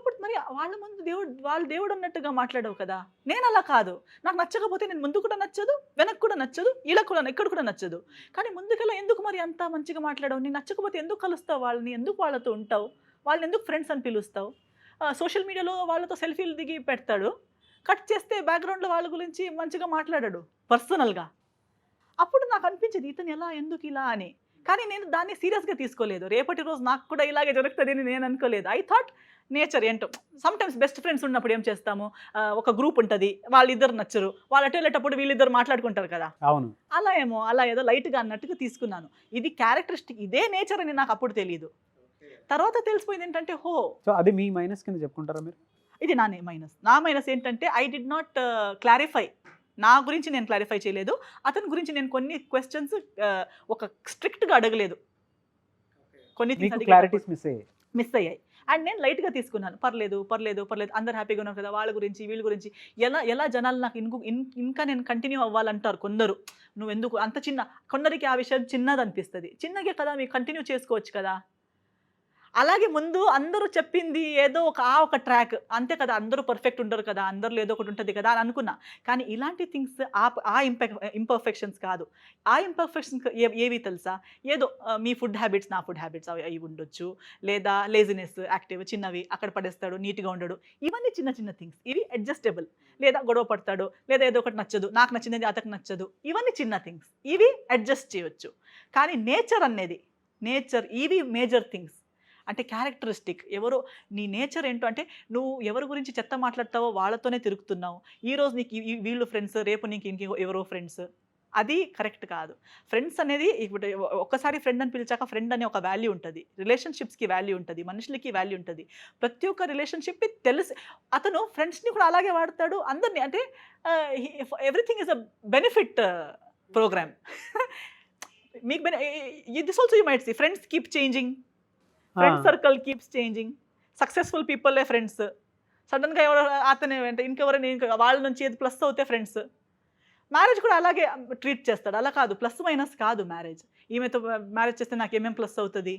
అప్పుడు మరి వాళ్ళ ముందు వాళ్ళు దేవుడు అన్నట్టుగా మాట్లాడవు కదా. నేను అలా కాదు. నాకు నచ్చకపోతే నేను ముందు కూడా నచ్చదు, వెనక్కి కూడా నచ్చదు, ఇలా కూడా ఇక్కడ కూడా నచ్చదు. కానీ ముందుకెలా ఎందుకు మరి అంత మంచిగా మాట్లాడవు? నీకు నచ్చకపోతే ఎందుకు కలుస్తావు వాళ్ళని? ఎందుకు వాళ్ళతో ఉంటావు? వాళ్ళని ఎందుకు ఫ్రెండ్స్ అని పిలుస్తావు? సోషల్ మీడియాలో వాళ్ళతో సెల్ఫీలు దిగి పెడతాడు. కట్ చేస్తే బ్యాక్గ్రౌండ్లో వాళ్ళ గురించి మంచిగా మాట్లాడాడు పర్సనల్గా. అప్పుడు నాకు అనిపించేది ఇతను ఎలా, ఎందుకు ఇలా అని. కానీ నేను దాన్ని సీరియస్గా తీసుకోలేదు. రేపటి రోజు నాకు కూడా ఇలాగే జరుగుతుంది అని నేను అనుకోలేదు. ఐ థాట్ నేచర్ ఏంటో. సమ్టైమ్స్ బెస్ట్ ఫ్రెండ్స్ ఉన్నప్పుడు ఏం చేస్తాము, ఒక గ్రూప్ ఉంటుంది, వాళ్ళిద్దరు నచ్చరు, వాళ్ళు అటు వెళ్ళేటప్పుడు వీళ్ళిద్దరు మాట్లాడుకుంటారు కదా. అవును. అలా ఏదో లైట్గా అన్నట్టుగా తీసుకున్నాను. ఇది క్యారెక్టరిస్టిక్, ఇదే నేచర్ అని నాకు అప్పుడు తెలియదు. తర్వాత తెలిసిపోయింది ఏంటంటే సో అది మీ మైనస్ కింద చెప్పుకుంటారా మీరు? ఇది నా మైనస్. నా మైనస్ ఏంటంటే ఐ డిడ్ నాట్ క్లారిఫై. నా గురించి నేను క్లారిఫై చేయలేదు. అతని గురించి నేను కొన్ని క్వశ్చన్స్ ఒక స్ట్రిక్ట్గా అడగలేదు. కొన్ని క్లారిటీస్ మిస్ అయ్యాయి. అండ్ నేను లైట్గా తీసుకున్నాను. పర్లేదు అందరు హ్యాపీగా ఉన్నారు కదా, వాళ్ళ గురించి వీళ్ళ గురించి ఎలా జనాలు నాకు ఇంకా నేను కంటిన్యూ అవ్వాలంటారు కొందరు. నువ్వు ఎందుకు అంత చిన్న, కొందరికి ఆ విషయం చిన్నది అనిపిస్తుంది. చిన్నగే కదా మీరు కంటిన్యూ చేసుకోవచ్చు కదా. అలాగే ముందు అందరూ చెప్పింది ఏదో ఒక ట్రాక్ అంతే కదా, అందరూ పర్ఫెక్ట్ ఉండరు కదా, అందరిలో ఏదో ఒకటి ఉంటుంది కదా అని అనుకున్నా. కానీ ఇలాంటి థింగ్స్ ఆ ఇంపర్ఫెక్షన్స్ కాదు. ఆ ఇంపర్ఫెక్షన్స్ ఏవి తెలుసా? ఏదో మీ ఫుడ్ హ్యాబిట్స్, నా ఫుడ్ హ్యాబిట్స్ అవి ఉండొచ్చు, లేదా లేజినెస్, యాక్టివ్ చిన్నవి అక్కడ పడేస్తాడు, నీట్గా ఉండడు, ఇవన్నీ చిన్న థింగ్స్. ఇవి అడ్జస్టబుల్. లేదా గొడవ పడతాడు, లేదా ఏదో ఒకటి నచ్చదు, నాకు నచ్చింది అతనికి నచ్చదు, ఇవన్నీ చిన్న థింగ్స్, ఇవి అడ్జస్ట్ చేయవచ్చు. కానీ నేచర్ ఇవి మేజర్ థింగ్స్. అంటే క్యారెక్టరిస్టిక్. ఎవరో నీ నేచర్ ఏంటో, అంటే నువ్వు ఎవరి గురించి చెత్త మాట్లాడతావో వాళ్ళతోనే తిరుగుతున్నావు. ఈరోజు నీకు వీళ్ళు ఫ్రెండ్స్, రేపు నీకు ఎవరో ఫ్రెండ్స్. అది కరెక్ట్ కాదు. ఫ్రెండ్స్ అనేది ఇప్పుడు ఒక్కసారి ఫ్రెండ్ అని పిలిచాక ఫ్రెండ్ అనే ఒక వాల్యూ ఉంటుంది. రిలేషన్షిప్స్కి వాల్యూ ఉంటుంది, మనుషులకి వాల్యూ ఉంటుంది. ప్రతి ఒక్క రిలేషన్షిప్ తెలిసి అతను ఫ్రెండ్స్ని కూడా అలాగే వాడతాడు అందరినీ. అంటే everything is a benefit program. మీకు this also you might see friends keep changing, friend circle keeps changing. Successful పీపుల్లే ఫ్రెండ్స్. సడన్గా ఎవరో అతనే అంటే ఇంకెవరైనా వాళ్ళ నుంచి ఏది ప్లస్ అవుతే ఫ్రెండ్స్. మ్యారేజ్ కూడా అలాగే ట్రీట్ చేస్తాడు. అలా కాదు, ప్లస్ మైనస్ కాదు మ్యారేజ్. ఈమెతో మ్యారేజ్ చేస్తే నాకు ఏమేం ప్లస్ అవుతుంది,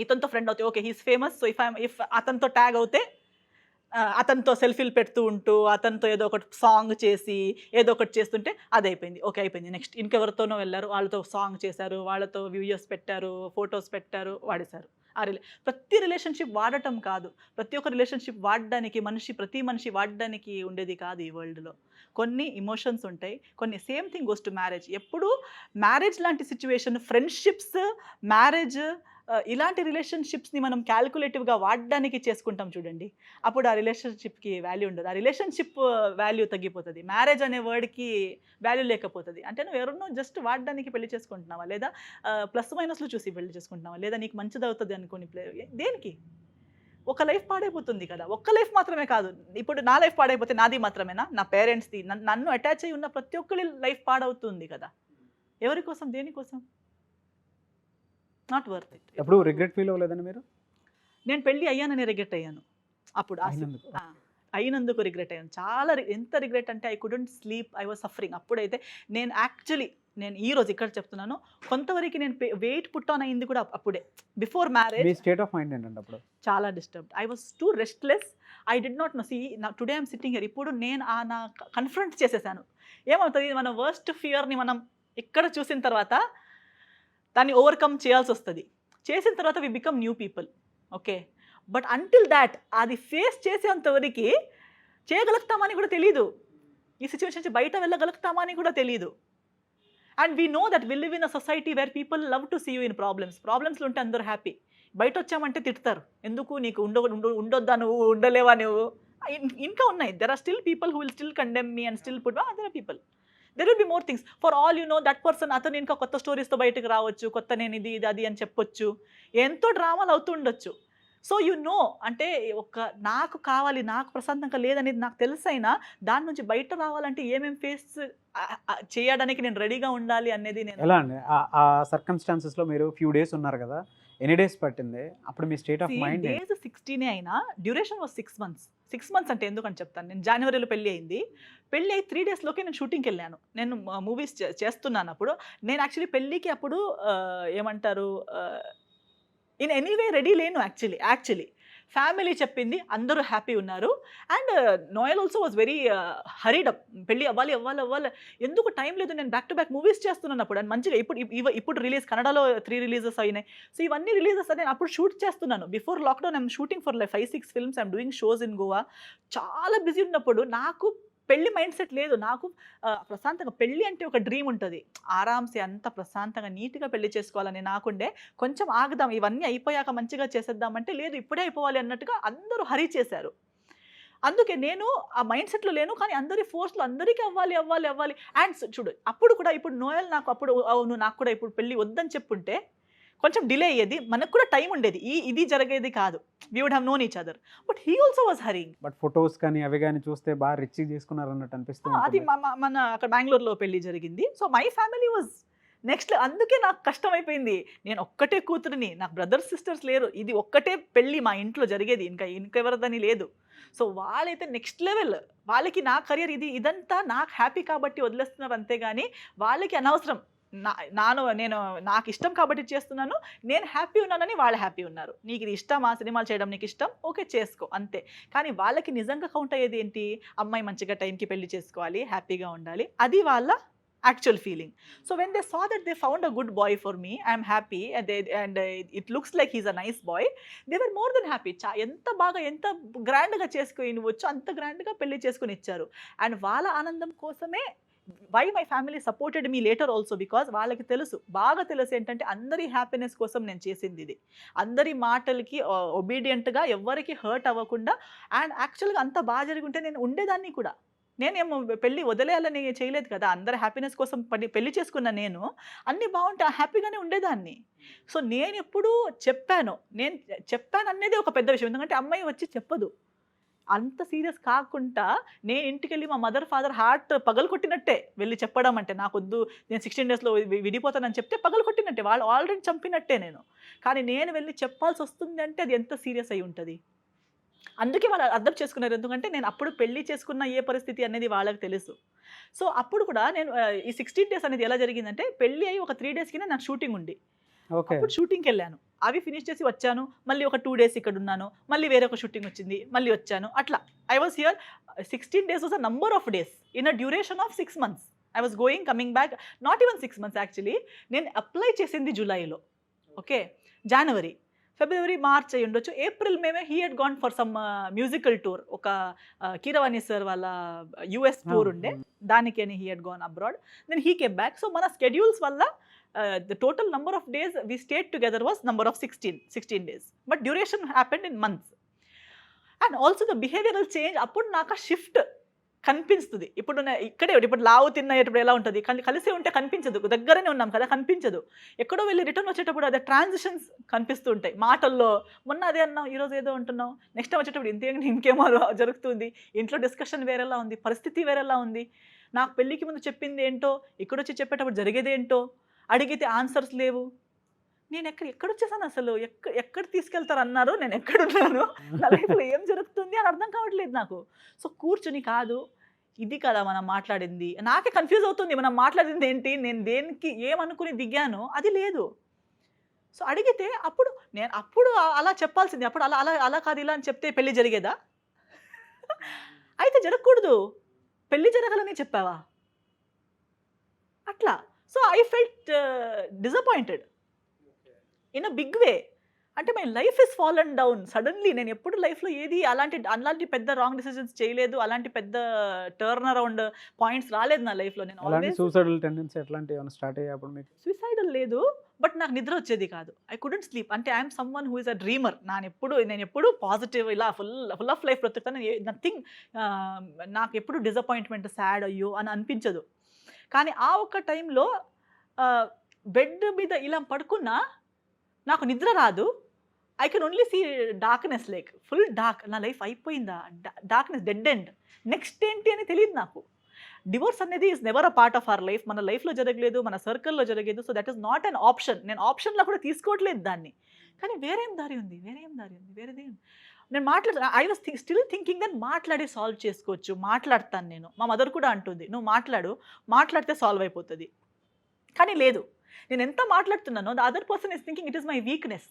ఇతనితో ఫ్రెండ్ అవుతాయి, okay he's famous, so if అతనితో ట్యాగ్ అవుతే అతనితో సెల్ఫీలు పెడుతూ ఉంటూ అతనితో ఏదో ఒకటి సాంగ్ చేసి ఏదో ఒకటి చేస్తుంటే అది అయిపోయింది, ఓకే అయిపోయింది. నెక్స్ట్ ఇంకెవరితోనో వెళ్ళారు, వాళ్ళతో సాంగ్ చేశారు, వాళ్ళతో వీడియోస్ పెట్టారు, ఫొటోస్ పెట్టారు, వాడేశారు. ప్రతి రిలేషన్షిప్ వాడటం కాదు, ప్రతి ఒక్క రిలేషన్షిప్ వాడడానికి ప్రతి మనిషి వాడడానికి ఉండేది కాదు ఈ వరల్డ్లో. కొన్ని ఇమోషన్స్ ఉంటాయి, కొన్ని same thing goes to marriage. ఎప్పుడు మ్యారేజ్ లాంటి సిచ్యువేషన్, ఫ్రెండ్షిప్స్, మ్యారేజ్, ఇలాంటి రిలేషన్షిప్స్ని మనం క్యాల్కులేటివ్గా వాడడానికి చేసుకుంటాం చూడండి, అప్పుడు ఆ రిలేషన్షిప్కి వాల్యూ ఉండదు. ఆ రిలేషన్షిప్ వాల్యూ తగ్గిపోతుంది, మ్యారేజ్ అనే వర్డ్కి వాల్యూ లేకపోతుంది. అంటే నువ్వు ఎవరినో జస్ట్ వాడడానికి పెళ్లి చేసుకుంటున్నావా, లేదా ప్లస్ మైనస్లు చూసి పెళ్లి చేసుకుంటున్నావా, లేదా నీకు మంచిది అవుతుంది అనుకోని దేనికి? ఒక లైఫ్ పాడైపోతుంది కదా. ఒక్క లైఫ్ మాత్రమే కాదు, ఇప్పుడు నా లైఫ్ పాడైపోతే నాది మాత్రమేనా? నా పేరెంట్స్ది, నన్ను అటాచ్ అయి ఉన్న ప్రతి ఒక్కరి లైఫ్ పాడవుతుంది కదా. ఎవరి కోసం, దేనికోసం? Not worth it. ఎప్పుడు రిగ్రెట్ ఫీల్ అవ్వలేదండి మీరు? నేను పెళ్ళి అయ్యానని రిగ్రెట్ అయ్యాను. అప్పుడు అయినందుకు రిగ్రెట్ అయ్యాను. చాలా ఎంత రిగ్రెట్ అంటే I couldn't sleep, I was suffering. అప్పుడైతే నేను ఈరోజు ఇక్కడ చెప్తున్నాను, కొంతవరకు నేను వెయిట్ పుట్ ఆన్ అయింది కూడా అప్పుడే, బిఫోర్ మ్యారేజ్. మీ స్టేట్ ఆఫ్ మైండ్ ఏంటంటే అప్పుడు? చాలా disturbed. I was too restless. I did not know. Today I'm sitting here. ఇప్పుడు నేను నా కన్ఫ్రంట్ చేసేసాను. ఏమవుతుంది, మన వర్స్ట్ ఫియర్ని మనం ఇక్కడ చూసిన తర్వాత దాన్ని ఓవర్కమ్ చేయాల్సి వస్తుంది. చేసిన తర్వాత we become new people, okay. But until that అది ఫేస్ చేసేంతవరకు చేయగలుగుతామని కూడా తెలీదు, ఈ సిచ్యువేషన్ నుంచి బయట వెళ్ళగలుగుతామని కూడా తెలీదు. And we know that we live in a society where people love to see you in ప్రాబ్లమ్స్లో ఉంటే అందరూ హ్యాపీ. బయట వచ్చామంటే తిడతారు, ఎందుకు నీకు ఉండొద్దా, నువ్వు ఉండలేవా, నువ్వు ఇంకా ఉన్నాయి. There are still people who will still condemn me and still put other people. There will be more things. For all you know that person, అతను ఇంకా కొత్త స్టోరీస్తో బయటకు రావచ్చు, కొత్త నేను ఇది అది అని చెప్పొచ్చు, ఎంతో డ్రామాలు అవుతూ ఉండొచ్చు. సో యు నో, అంటే నాకు కావాలి, నాకు ప్రశాంతంగా లేదనేది నాకు తెలుసైనా దాని నుంచి బయట రావాలంటే ఏమేమి ఫేస్ చేయడానికి నేను రెడీగా ఉండాలి అనేది నేను. ఎలా అండి ఆ సర్కమ్స్టాన్సెస్లో మీరు ఫ్యూ డేస్ ఉన్నారు కదా, ఎన్ని డేస్ పట్టింది అప్పుడు మీ స్టేట్ ఆఫ్ మైండ్? డేస్ 16 అయినా డ్యూరేషన్ వాజ్ 6 months. 6 months అంటే ఎందుకని చెప్తాను. నేను జనవరిలో పెళ్ళి అయింది. పెళ్ళి అయి 3 daysలోకే నేను షూటింగ్కి వెళ్ళాను. నేను మూవీస్ చేస్తున్నాను అప్పుడు. నేను యాక్చువల్లీ పెళ్ళికి అప్పుడు ఏమంటారు, ఇన్ ఎనీవే రెడీ లేను యాక్చువల్లీ. ఫ్యామిలీ చెప్పింది, అందరూ హ్యాపీ ఉన్నారు. And Noel also was very hurried up. పెళ్లి అవ్వాలి, అవ్వాలి, అవ్వాలి. ఎందుకు టైం లేదు, నేను బ్యాక్ టు బ్యాక్ మూవీస్ చేస్తున్నాను అప్పుడు. అండ్ మంచిగా ఇప్పుడు రిలీజ్ కన్నడలో 3 రిలీజెస్ అయినాయి. సో ఇవన్నీ రిలీజెస్ నేను అప్పుడు షూట్ చేస్తున్నాను. Before lockdown I'm shooting for like 5-6 films, I'm doing shows in Goa. చాలా బిజీ ఉన్నప్పుడు నాకు పెళ్లి మైండ్ సెట్ లేదు. నాకు ప్రశాంతంగా పెళ్లి అంటే ఒక డ్రీమ్ ఉంటుంది. ఆరామ్సే అంత ప్రశాంతంగా నీట్‌గా పెళ్లి చేసుకోవాలని నాకుండే. కొంచెం ఆగుదాం, ఇవన్నీ అయిపోయాక మంచిగా చేసేద్దామంటే, లేదు ఇప్పుడే అయిపోవాలి అన్నట్టుగా అందరూ హరీ చేశారు. అందుకే నేను ఆ మైండ్ సెట్‌లో లేను. కానీ అందరి ఫోర్స్‌లో అందరికి అవ్వాలి, అవ్వాలి, అవ్వాలి. అండ్ చూడు అప్పుడు కూడా ఇప్పుడు నోయల్ నాకు అప్పుడు అవును నాకు కూడా ఇప్పుడు పెళ్లి వద్దని చెప్పుంటే కొంచెం డిలే అయ్యేది. మనకు కూడా టైం ఉండేది. ఇది జరిగేది కాదు. We would have known each other. But he also was hurrying. But photos కానీ అవి గాని చూస్తే బాగా రిచ్‌గా చేసుకున్నారన్నట్టు అనిపిస్తూ అది ఉంటుంది. మన అక్కడ బెంగుళూరులో పెళ్లి జరిగింది. So my family was next. అందుకే నాకు కష్టమైపోయింది. నేను ఒక్కటే కూతురిని. నాకు బ్రదర్స్, సిస్టర్స్ లేరు. ఇది ఒక్కటే పెళ్లి మా ఇంట్లో జరిగేది. ఇంకెవరిదని లేదు. సో వాళ్ళైతే నెక్స్ట్ లెవెల్. వాళ్ళకి నా కెరియర్ ఇదంతా నాకు హ్యాపీ కాబట్టి వదిలేస్తున్నారు అంతేగాని వాళ్ళకి అనవసరం. నేను నాకిష్టం కాబట్టి చేస్తున్నాను. నేను హ్యాపీ ఉన్నానని వాళ్ళు హ్యాపీ ఉన్నారు. నీకు ఇది ఇష్టమా, సినిమాలు చేయడం నీకు ఇష్టం, ఓకే చేసుకో అంతే. కానీ వాళ్ళకి నిజంగా కౌంట్ అయ్యేది ఏంటి? అమ్మాయి మంచిగా టైంకి పెళ్లి చేసుకోవాలి, హ్యాపీగా ఉండాలి. అది వాళ్ళ actual feeling. So when they saw that they found a good boy for me, I'm happy and it looks like he's a nice boy, they were more than happy. ఎంత బాగా ఎంత గ్రాండ్గా చేసుకుని వచ్చు అంత గ్రాండ్గా పెళ్లి చేసుకుని ఇచ్చారు. అండ్ వాళ్ళ ఆనందం కోసమే why my family supported me later also, because వాళ్ళకి తెలుసు, బాగా తెలుసు ఏంటంటే అందరి హ్యాపీనెస్ కోసం నేను చేసింది ఇది. అందరి మాటలకి ఒబీడియంట్గా, ఎవ్వరికి హర్ట్ అవ్వకుండా. అండ్ యాక్చువల్గా అంత బాగా జరిగి ఉంటే నేను ఉండేదాన్ని కూడా. నేనేమో పెళ్లి వదిలేయాలని చేయలేదు కదా. అందరి హ్యాపీనెస్ కోసం పెళ్లి చేసుకున్న నేను అన్నీ బాగుంటే హ్యాపీగానే ఉండేదాన్ని. సో నేను ఎప్పుడు నేను చెప్పాను అనేది ఒక పెద్ద విషయం. ఎందుకంటే అమ్మాయి వచ్చి చెప్పదు. అంత సీరియస్ కాకుండా నేను ఇంటికెళ్ళి మా మదర్, ఫాదర్ హార్ట్ పగలగొట్టినట్టే వెళ్ళి చెప్పడం అంటే, నాకొద్దు నేను 16 డేస్‌లో విడిపోతానని చెప్తే పగలగొట్టినట్టే. వాళ్ళు ఆల్రెడీ చంపినట్టే నేను. కానీ నేను వెళ్ళి చెప్పాల్సి వస్తుంది అంటే అది ఎంత సీరియస్ అయి ఉంటది. అందుకే వాళ్ళు అర్థం చేసుకున్నారు. ఎందుకంటే నేను అప్పుడు పెళ్లి చేసుకున్న ఏ పరిస్థితి అనేది వాళ్ళకి తెలుసు. సో అప్పుడు కూడా నేను ఈ 16 డేస్ అనేది ఎలా జరిగిందంటే, పెళ్లి అయ్యి ఒక 3 డేస్‌కినే నాకు షూటింగ్ ఉంది. ఓకే. అప్పుడు షూటింగ్‌కెళ్ళాను. అవి ఫినిష్ చేసి వచ్చాను. మళ్ళీ ఒక 2 డేస్ ఇక్కడున్నాను. మళ్ళీ వేరే ఒక షూటింగ్ వచ్చింది. మళ్ళీ వచ్చాను. అట్లా I was here. 16 days was a number of days in a duration of 6 months. I was going, coming back. Not even 6 months actually. నేను అప్లై చేసింది జులైలో. ఓకే. జనవరి, ఫిబ్రవరి, మార్చ్ అయ్యి ఉండొచ్చు. ఏప్రిల్, మేమే he had gone for some musical tour. ఒక Keeravani sir వాళ్ళ US tour ఉండే. దానికని he had gone abroad. Then he came back. So మన స్కెడ్యూల్స్ వల్ల the total number of days we stayed together was number of 16 days. But duration happened in months. And also the behavioral change, అప్పుడు నాకు shift కనిపిస్తుంది. ఇప్పుడు లావు తిన్నప్పుడు ఎలా ఉంటుంది, కలిసి ఉంటే కనిపించదు. దగ్గరనే ఉన్నాం కదా, కనిపించదు. ఎక్కడో వెళ్ళి రిటర్న్ వచ్చేటప్పుడు అదే ట్రాన్సిషన్స్ కనిపిస్తూ ఉంటాయి. మాటల్లో మొన్న అదే అన్నావు, ఈరోజు ఏదో అంటున్నావు, నెక్స్ట్ టైం వచ్చేటప్పుడు ఇంకేమో జరుగుతుంది. ఇంట్లో డిస్కషన్ వేరేలా ఉంది, పరిస్థితి వేరేలా ఉంది. నాకు పెళ్ళికి ముందు చెప్పింది ఏంటో, ఇక్కడొచ్చి చెప్పేటప్పుడు జరిగేది ఏంటో, అడిగితే ఆన్సర్స్ లేవు. నేను ఎక్కడొచ్చేసాను అసలు, ఎక్కడ తీసుకెళ్తారు అన్నారు, నేను ఎక్కడున్నాను, నా లైఫ్లో ఏం జరుగుతుంది అని అర్థం కావట్లేదు నాకు. సో కూర్చుని కాదు, ఇది కదా మనం మాట్లాడింది, నాకే కన్ఫ్యూజ్ అవుతుంది. మనం మాట్లాడింది ఏంటి, నేను దేనికి ఏమనుకుని దిగానో అది లేదు. సో అడిగితే అప్పుడు అలా చెప్పాల్సింది. అప్పుడు అలా అలా అలా కాదు ఇలా అని చెప్తే పెళ్లి జరిగేదా? అయితే జరగకూడదు. పెళ్లి జరగాలని చెప్పావా? అట్లా. So I felt disappointed in a big way. అంటే my life is fallen down suddenly. నేను ఎప్పుడు లైఫ్లో అలాంటి పెద్ద రాంగ్ డిసిజన్స్ చేయలేదు. అలాంటి పెద్ద టర్న్ అరౌండ్ పాయింట్స్ రాలేదు నా లైఫ్లో. నేను ఆల్వేస్ సూసైడల్ టెండెన్సీ అట్లాంటివి ఏమైనా స్టార్ట్ అయ్యాప్పుడు మీకు? సూసైడల్ లేదు, బట్ నాకు నిద్ర వచ్చేది కాదు. I couldn't sleep. అంటే I'm someone who is a dreamer. నేను ఎప్పుడు పాజిటివ్ ఇలా ఫుల్ ఆఫ్ లైఫ్ బ్రతుకుతాను. నథింగ్, నాకు ఎప్పుడు డిసప్పాయింట్మెంట్, సాడ్ అయ్యో అని అనిపించదు. కానీ ఆ ఒక్క టైంలో బెడ్ మీద ఇలా పడుకున్నా నాకు నిద్ర రాదు. I can only see darkness, like full dark. నా లైఫ్ అయిపోయిందా, డార్క్నెస్, డెడ్ ఎండ్, నెక్స్ట్ ఏంటి అని తెలియదు నాకు. డివోర్స్ అనేది is never a part of our life. మన లైఫ్లో జరగలేదు, మన సర్కిల్లో జరగలేదు. So that is not an option. నేను ఆప్షన్లో కూడా తీసుకోవట్లేదు దాన్ని. కానీ వేరేం దారి ఉంది, వేరేది. నేను I was still thinking that మాట్లాడి సాల్వ్ చేసుకోవచ్చు. మాట్లాడతాను నేను. మా మదర్ కూడా అంటుంది, నువ్వు మాట్లాడితే సాల్వ్ అయిపోతుంది. కానీ లేదు, నేను ఎంత మాట్లాడుతున్నానో the other person is thinking it is my weakness.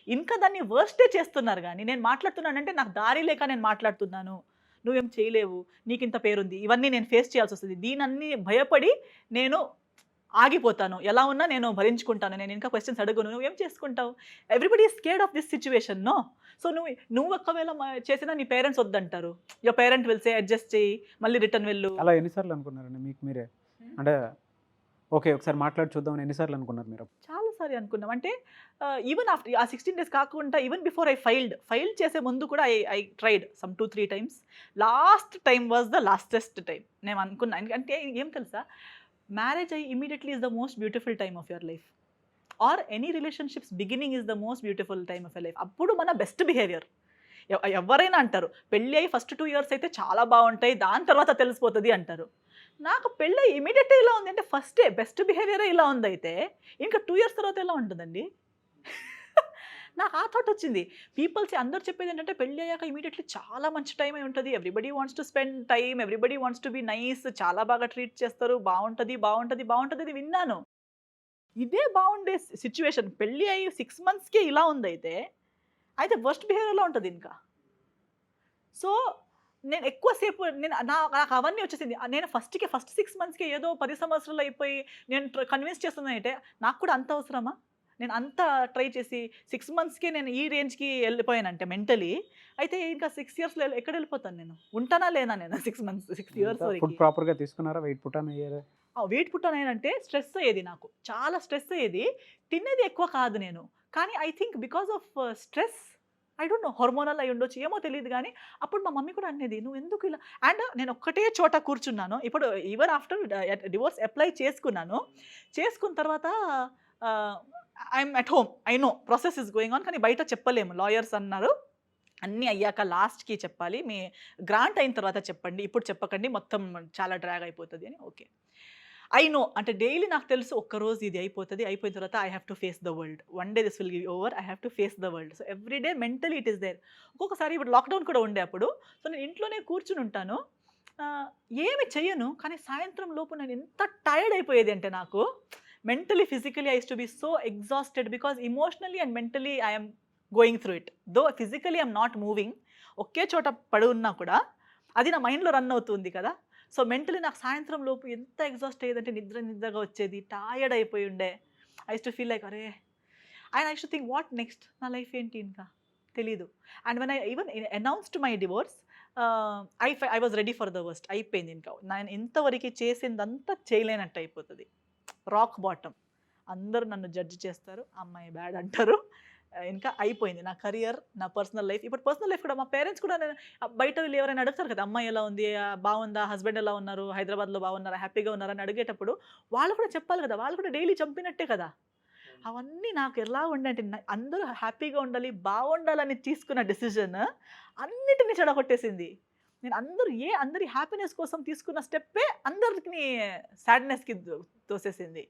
ఇంకా దాన్ని వర్స్టే చేస్తున్నారు కానీ నేను మాట్లాడుతున్నానంటే నాకు దారి లేక నేను మాట్లాడుతున్నాను, నువ్వేం చేయలేవు, నీకు ఇంత పేరుంది, ఇవన్నీ నేను ఫేస్ చేయాల్సి వస్తుంది, దీనన్నీ భయపడి నేను ఆగిపోతాను, ఎలా ఉన్నా నేను భరించుకుంటాను, నేను ఇంకా క్వశ్చన్స్ అడుగును, నువ్వేం చేసుకుంటావు, everybody is scared of this situation no. So నువ్వు ఒకవేళ చేసినా నీ పేరెంట్స్ వద్దంటారు, your parent will say adjust చేయి, మళ్ళీ రిటర్న్ వెళ్ళు. అలా ఎన్నిసార్లు అనుకున్నారండి మీకు మీరే, అంటే ఓకే ఒకసారి మాట్లాడి చూద్దామని ఎన్నిసార్లు అనుకున్నారు మీరు? చాలాసారి అనుకున్నాం. అంటే ఈవెన్ ఆఫ్టర్ ఆ 16 days కాకుండా ఈవెన్ బిఫోర్ ఐ ఫైల్ చేసే ముందు కూడా I tried some 2-3 times. Last time was the lastest time నేను అనుకున్నా. ఎందుకంటే ఏం తెలుసా, మ్యారేజ్ అయ్యి immediately is the most beautiful time of your life, or any relationships beginning is the most beautiful time of your life. అప్పుడు మన best behaviour ఎవరైనా అంటారు, పెళ్ళి అయ్యి ఫస్ట్ 2 years అయితే చాలా బాగుంటాయి, దాని తర్వాత తెలిసిపోతుంది అంటారు. నాకు పెళ్ళి ఇమీడియట్గా ఇలా ఉంది అంటే ఫస్టే బెస్ట్ బిహేవియరే ఇలా ఉంది, అయితే ఇంకా 2 years తర్వాత ఎలా ఉంటుందండి? నాకు ఆ థాట్ వచ్చింది. పీపుల్స్ అందరూ చెప్పేది ఏంటంటే పెళ్ళి అయ్యాక ఇమీడియట్లీ చాలా మంచి టైం అయి ఉంటుంది, everybody wants to spend time, everybody wants to be nice, చాలా బాగా ట్రీట్ చేస్తారు, బాగుంటుంది బాగుంటుంది బాగుంటుంది అని విన్నాను. ఇదే బాగుండే సిచ్యువేషన్ పెళ్ళి అయ్యి 6 monthsకే ఇలా ఉంది, అయితే వర్స్ట్ బిహేవియర్లో ఉంటుంది ఇంకా. సో నేను ఎక్కువసేపు నాకు అవన్నీ వచ్చేసింది. నేను ఫస్ట్ 6 monthsకే ఏదో 10 సంవత్సరాలు అయిపోయి నేను కన్విన్స్ చేస్తున్నానంటే నాకు కూడా అంత అవసరమా? నేను అంత ట్రై చేసి 6 monthsకే నేను ఈ రేంజ్కి వెళ్ళిపోయానంటే మెంటలీ, అయితే ఇంకా 6 yearsలో ఎక్కడ వెళ్ళిపోతాను నేను? ఉంటానా లేనా నేను 6 years వరకు? ఫుడ్ ప్రాపర్గా తీసుకున్నారా? వెయిట్ పుట్ ఆన్ అయ్యారా? వెయిట్ పుట్ ఆన్ అయ్యానంటే స్ట్రెస్ అయ్యేది, నాకు చాలా స్ట్రెస్ అయ్యేది. తినేది ఎక్కువ కాదు నేను, కానీ I think because of stress, I don't no, hormonal అయి ఉండొచ్చు, ఏమో తెలియదు కానీ అప్పుడు మా మమ్మీ కూడా అనేది, నువ్వు ఎందుకు ఇలా. అండ్ నేను ఒక్కటే చోట కూర్చున్నాను, ఇప్పుడు ఈవెన్ ఆఫ్టర్ డివోర్స్ అప్లై చేసుకున్నాను, చేసుకున్న తర్వాత I'm at home, I know process is going on, కానీ బయట చెప్పలేము, లాయర్స్ అన్నారు అన్నీ అయ్యాక లాస్ట్కి చెప్పాలి, మీ గ్రాంట్ అయిన తర్వాత చెప్పండి, ఇప్పుడు చెప్పకండి, మొత్తం చాలా డ్రాగ్ అయిపోతుంది అని. ఓకే, ఐ నో, అంటే డైలీ నాకు తెలుసు ఒక్కరోజు ఇది అయిపోతుంది, అయిపోయిన తర్వాత I have to face the world, one day this will give over, I have to face the world. So every day mentally it is there. ఒక్కొక్కసారి ఇప్పుడు లాక్డౌన్ కూడా ఉండే అప్పుడు, సో నేను ఇంట్లోనే కూర్చుని ఉంటాను, ఏమి చెయ్యను, కానీ సాయంత్రం లోపు నేను ఎంత టైర్డ్ అయిపోయేది అంటే నాకు mentally physically I used to be so exhausted, because emotionally and mentally I'm going through it. Though physically I'm not moving, ఒకే చోట పడి ఉన్నా కూడా అది నా మైండ్లో రన్ అవుతుంది కదా. సో మెంటలీ నాకు సాయంత్రం లోపు ఎంత ఎగ్జాస్ట్ అయ్యేదంటే నిద్రగా వచ్చేది, టయర్డ్ అయిపోయి ఉండే. I used to feel like అరే, and I used to think what next, నా లైఫ్ ఏంటి ఇంకా తెలీదు. And when I even announced my divorce, I was ready for the worst. అయిపోయింది, ఇంకా నేను ఇంతవరకు చేసిందంతా చేయలేనట్టు అయిపోతుంది, రాక్ బాటమ్. అందరూ నన్ను జడ్జ్ చేస్తారు, అమ్మాయి బ్యాడ్ అంటారు, ఇంకా అయిపోయింది నా కెరియర్, నా పర్సనల్ లైఫ్. ఇప్పుడు పర్సనల్ లైఫ్ కూడా మా పేరెంట్స్ కూడా బయట వీళ్ళు ఎవరైనా అడుగుతారు కదా, అమ్మాయి ఎలా ఉంది, బాగుందా, హస్బెండ్ ఎలా ఉన్నారు, హైదరాబాద్లో బాగున్నారా, హ్యాపీగా ఉన్నారా అని అడిగేటప్పుడు వాళ్ళు కూడా చెప్పాలి కదా, వాళ్ళు కూడా డైలీ చంపినట్టే కదా. అవన్నీ నాకు ఎలా ఉండే అంటే అందరూ హ్యాపీగా ఉండాలి, బాగుండాలని తీసుకున్న డెసిజన్ అన్నిటినీ చెడగొట్టేసింది. నేను అందరి హ్యాపీనెస్ కోసం తీసుకున్న స్టెప్పే అందరికి సాడ్నెస్కి తోసేసింది.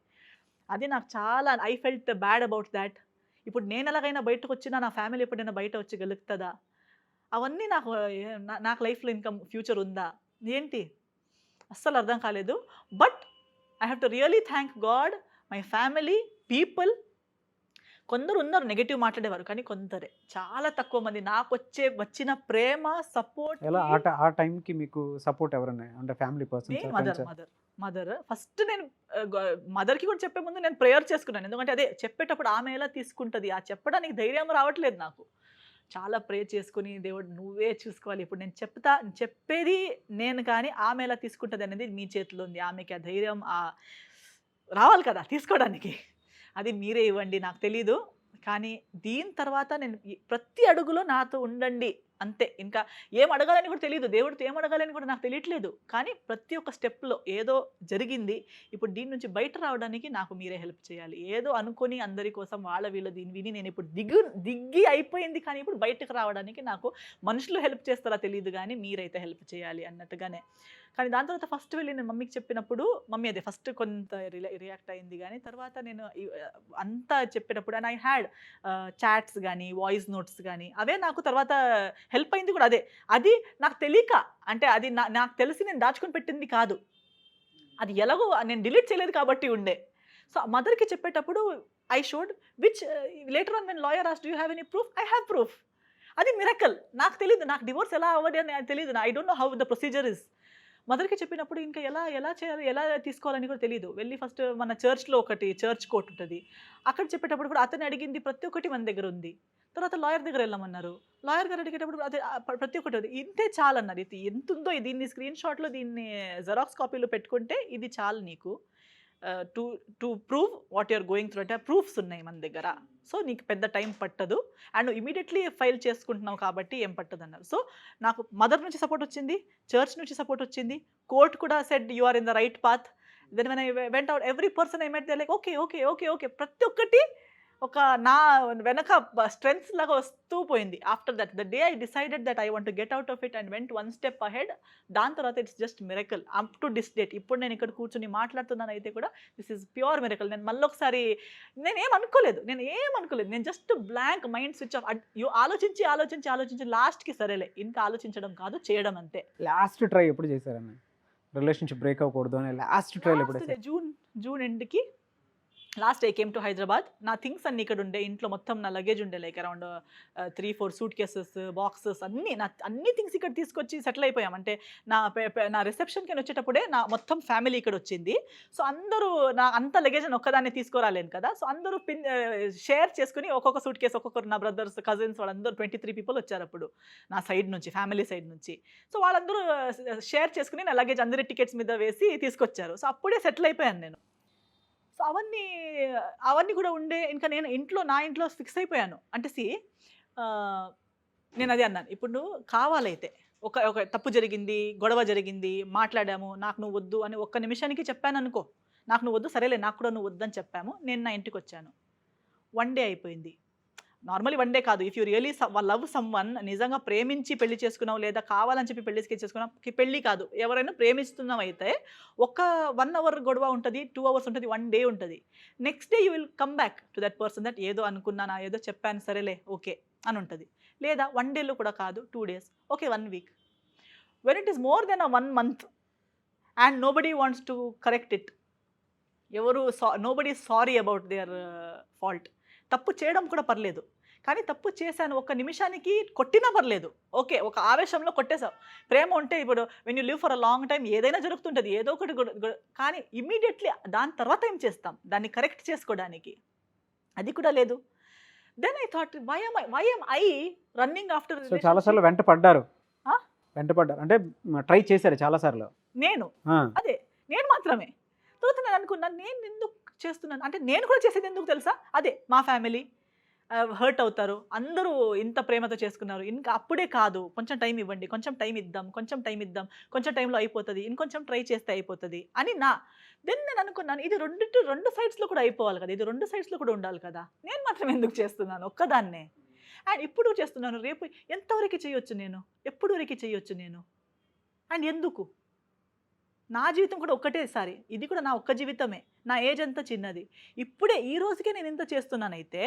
అది నాకు చాలా, I felt bad about that. ఇప్పుడు నేను ఎలాగైనా బయటకు వచ్చినా నా ఫ్యామిలీ ఎప్పుడైనా బయట వచ్చి గెలుగుతుందా, అవన్నీ నాకు లైఫ్లో ఇంకా ఫ్యూచర్ ఉందా ఏంటి అస్సలు అర్థం కాలేదు. But I have to really thank God, my family, people. కొందరు ఉన్నారు నెగటివ్ మాట్లాడేవారు, కానీ కొందరే, చాలా తక్కువ మంది. నాకు వచ్చిన ప్రేమ, సపోర్ట్. ఎలా ఆ టైంకి మీకు సపోర్ట్ ఎవరన్నా, అంటే ఫ్యామిలీ పర్సన్స్? Mother first. నేను మదర్కి కూడా చెప్పే ముందు నేను ప్రేయర్ చేసుకున్నాను, ఎందుకంటే అదే చెప్పేటప్పుడు ఆమె ఎలా తీసుకుంటుంది, ఆ చెప్పడానికి ధైర్యం రావట్లేదు నాకు. చాలా ప్రే చేసుకుని, దేవుడు నువ్వే చూసుకోవాలి, ఇప్పుడు నేను చెప్పేది నేను, కానీ ఆమె ఎలా తీసుకుంటుంది అనేది మీ చేతిలో ఉంది. ఆమెకి ఆ ధైర్యం రావాలి కదా తీసుకోవడానికి, అది మీరే ఇవ్వండి, నాకు తెలీదు. కానీ దీని తర్వాత నేను ప్రతి అడుగులో నాతో ఉండండి అంతే. ఇంకా ఏం అడగాలని కూడా తెలియదు, దేవుడితో ఏం అడగాలని కూడా నాకు తెలియట్లేదు, కానీ ప్రతి ఒక్క స్టెప్లో ఏదో జరిగింది. ఇప్పుడు దీని నుంచి బయట రావడానికి నాకు మీరే హెల్ప్ చేయాలి. ఏదో అనుకొని అందరి కోసం వీళ్ళ దీన్ని విని నేను ఇప్పుడు దిగ్గి అయిపోయింది, కానీ ఇప్పుడు బయటకు రావడానికి నాకు మనుషులు హెల్ప్ చేస్తారా తెలియదు, కానీ మీరైతే హెల్ప్ చేయాలి అన్నట్టుగానే. కానీ దాని తర్వాత ఫస్ట్ వెళ్ళి నేను మమ్మీకి చెప్పినప్పుడు, మమ్మీ అదే ఫస్ట్ కొంత రియాక్ట్ అయింది, కానీ తర్వాత నేను అంతా చెప్పినప్పుడు అండ్ ఐ హ్యాడ్ చాట్స్ కానీ వాయిస్ నోట్స్ కానీ, అవే నాకు తర్వాత హెల్ప్ అయింది కూడా. అది నాకు తెలియక, అంటే అది నాకు తెలిసి నేను దాచుకొని పెట్టింది కాదు, అది ఎలాగో నేను డిలీట్ చేయలేదు కాబట్టి ఉండే. సో మదర్కి చెప్పేటప్పుడు I showed, which later on when lawyer asked, do you have any proof? I have proof. అది మిరకల్. నాకు తెలీదు, నాకు డివోర్స్ ఎలా అవ్వదు అని తెలియదు. I don't know how the procedure is. మదర్కి చెప్పినప్పుడు ఇంకా ఎలా ఎలా చేయాలి, ఎలా తీసుకోవాలని కూడా తెలియదు. వెళ్ళి ఫస్ట్ మన చర్చ్లో ఒకటి చర్చ్ కోర్ట్ ఉంటుంది, అక్కడ చెప్పేటప్పుడు కూడా అతను అడిగింది ప్రతి ఒక్కటి మన దగ్గర ఉంది. తర్వాత లాయర్ దగ్గర వెళ్ళమన్నారు, లాయర్ గారు అడిగేటప్పుడు అదే ప్రతి ఒక్కటి ఉంది. ఇంతే చాలన్నారు. ఇది ఎంత ఉందో దీన్ని స్క్రీన్ షాట్లో దీన్ని జెరాక్స్ కాపీలో పెట్టుకుంటే ఇది చాలు నీకు to to prove what you are going through. అంటే ప్రూఫ్స్ ఉన్నాయి మన దగ్గర, సో నీకు పెద్ద టైం పట్టదు అండ్ ఇమీడియట్లీ ఫైల్ చేసుకుంటున్నావు కాబట్టి ఏం పట్టదు అన్నారు. సో నాకు మదర్ నుంచి సపోర్ట్ వచ్చింది, చర్చ్ నుంచి సపోర్ట్ వచ్చింది, కోర్ట్ కూడా said you are in the right path. Then when I went out every person I met they like okay okay okay okay. ప్రతి ఒక్కటి ఒక నా వెనక స్ట్రెంగ్స్ లాగా వస్తూ పోయింది. After that the day I decided that I want to get out of it and went one step ahead. దాని తర్వాత it's just miracle up to this date. ఇప్పుడు నేను ఇక్కడ కూర్చొని మాట్లాడుతున్నాను అయితే కూడా దిస్ ఈజ్ ప్యూర్ మిరకల్. నేను మళ్ళీ ఒకసారి నేను అనుకోలేదు. నేను just blank mind switch off. ఆలోచించి ఆలోచించి ఆలోచించి లాస్ట్కి సరేలే ఇంకా ఆలోచించడం కాదు చేయడం అంతే. లాస్ట్ ట్రై ఎప్పుడు చేశారన్న రిలేషన్షిప్ బ్రేక్ అవ్వకూడదు అని లాస్ట్ ట్రైల్ ఎప్పుడు? జూన్ ఎండ్కి last I came to Hyderabad. నా థింగ్స్ అన్ని ఇక్కడ ఉండే, ఇంట్లో మొత్తం నా లగేజ్ ఉండే, like around 3-4 suit cases, boxes అన్ని థింగ్స్ ఇక్కడ తీసుకొచ్చి సెటిల్ అయిపోయాం. అంటే నా రిసెప్షన్కి వచ్చేటప్పుడే నా మొత్తం ఫ్యామిలీ ఇక్కడ వచ్చింది. సో అందరూ నా అంత లగేజ్ అని ఒక్కదాన్ని తీసుకురాలేను కదా, సో అందరూ షేర్ చేసుకుని ఒక్కొక్క సూట్ కేసు, ఒక్కొక్కరు నా బ్రదర్స్ కజిన్స్ వాళ్ళందరూ 23 పీపుల్ వచ్చారు అప్పుడు నా సైడ్ నుంచి, ఫ్యామిలీ సైడ్ నుంచి. సో వాళ్ళందరూ షేర్ చేసుకుని నా లగేజ్ అందరి టికెట్స్ మీద వేసి తీసుకొచ్చారు. సో అప్పుడే సెటిల్ అయిపోయాను నేను. సో అవన్నీ కూడా ఉండే. ఇంకా నేను నా ఇంట్లో ఫిక్స్ అయిపోయాను. అంటే నేను అదే అన్నాను, ఇప్పుడు నువ్వు కావాలైతే ఒక తప్పు జరిగింది, గొడవ జరిగింది, మాట్లాడాము, నాకు నువ్వు వద్దు అని ఒక్క నిమిషానికి చెప్పాను అనుకో, నాకు నువ్వు వద్దు, సరేలే నాకు కూడా నువ్వు వద్దని చెప్పాము, నేను నా ఇంటికి వచ్చాను, 1 డే అయిపోయింది. నార్మల్లీ 1 డే కాదు, if you really love someone, నిజంగా ప్రేమించి పెళ్లి చేసుకున్నావు లేదా కావాలని చెప్పి పెళ్లి చేసుకున్నావు, పెళ్లి కాదు ఎవరైనా ప్రేమిస్తున్నావు అయితే ఒక 1 అవర్ గొడవ ఉంటుంది, 2 అవర్స్ ఉంటుంది, 1 డే ఉంటుంది. Next day you will come back to that person, that ఏదో అనుకున్నానా, ఏదో చెప్పాను, సరేలే ఓకే అని ఉంటుంది. లేదా 1 డేలో కూడా కాదు, 2 days, okay 1 week. When it is more than 1 month and nobody wants to correct it, ఎవరు nobody sorry about their fault. తప్పు చేయడం కూడా పర్లేదు, కానీ తప్పు చేశాను ఒక్క నిమిషానికి కొట్టినా పర్లేదు, ఓకే ఒక ఆవేశంలో కొట్టేశావు. ప్రేమ ఉంటే ఇప్పుడు when you live for a long time ఏదైనా జరుగుతుంటుంది, ఏదో ఒకటి కానీ ఇమీడియట్లీ దాని తర్వాత ఏం చేస్తాం, దాన్ని కరెక్ట్ చేసుకోవడానికి, అది కూడా లేదు. Then I thought why am I running after. చాలాసార్లు వెంట పడ్డారు అంటే ట్రై చేశారు చాలాసార్లు. నేను మాత్రమే. తర్వాత నేను అనుకున్నాను, నేను ఎందుకు చేస్తున్నాను అంటే, నేను కూడా చేసేది ఎందుకు తెలుసా, అదే మా ఫ్యామిలీ హర్ట్ అవుతారు, అందరూ ఇంత ప్రేమతో చేసుకున్నారు, ఇంకా అప్పుడే కాదు, కొంచెం టైం ఇవ్వండి, కొంచెం టైం ఇద్దాం, కొంచెం టైంలో అయిపోతుంది, ఇంకొంచెం ట్రై చేస్తే అయిపోతుంది అని దెన్ నేను అనుకున్నాను, ఇది రెండు సైడ్స్లో కూడా అయిపోవాలి కదా, ఇది 2 సైడ్స్లో కూడా ఉండాలి కదా, నేను మాత్రం ఎందుకు చేస్తున్నాను ఒక్కదాన్నే. అండ్ ఇప్పుడు చేస్తున్నాను, రేపు ఎంతవరకు చేయొచ్చు నేను, ఎప్పుడు వరకు చేయొచ్చు నేను, అండ్ ఎందుకు. నా జీవితం కూడా ఒక్కటేసారి, ఇది కూడా నా ఒక్క జీవితమే, నా ఏజ్ అంతా చిన్నది, ఇప్పుడే ఈ రోజుకే నేను ఇంత చేస్తున్నానైతే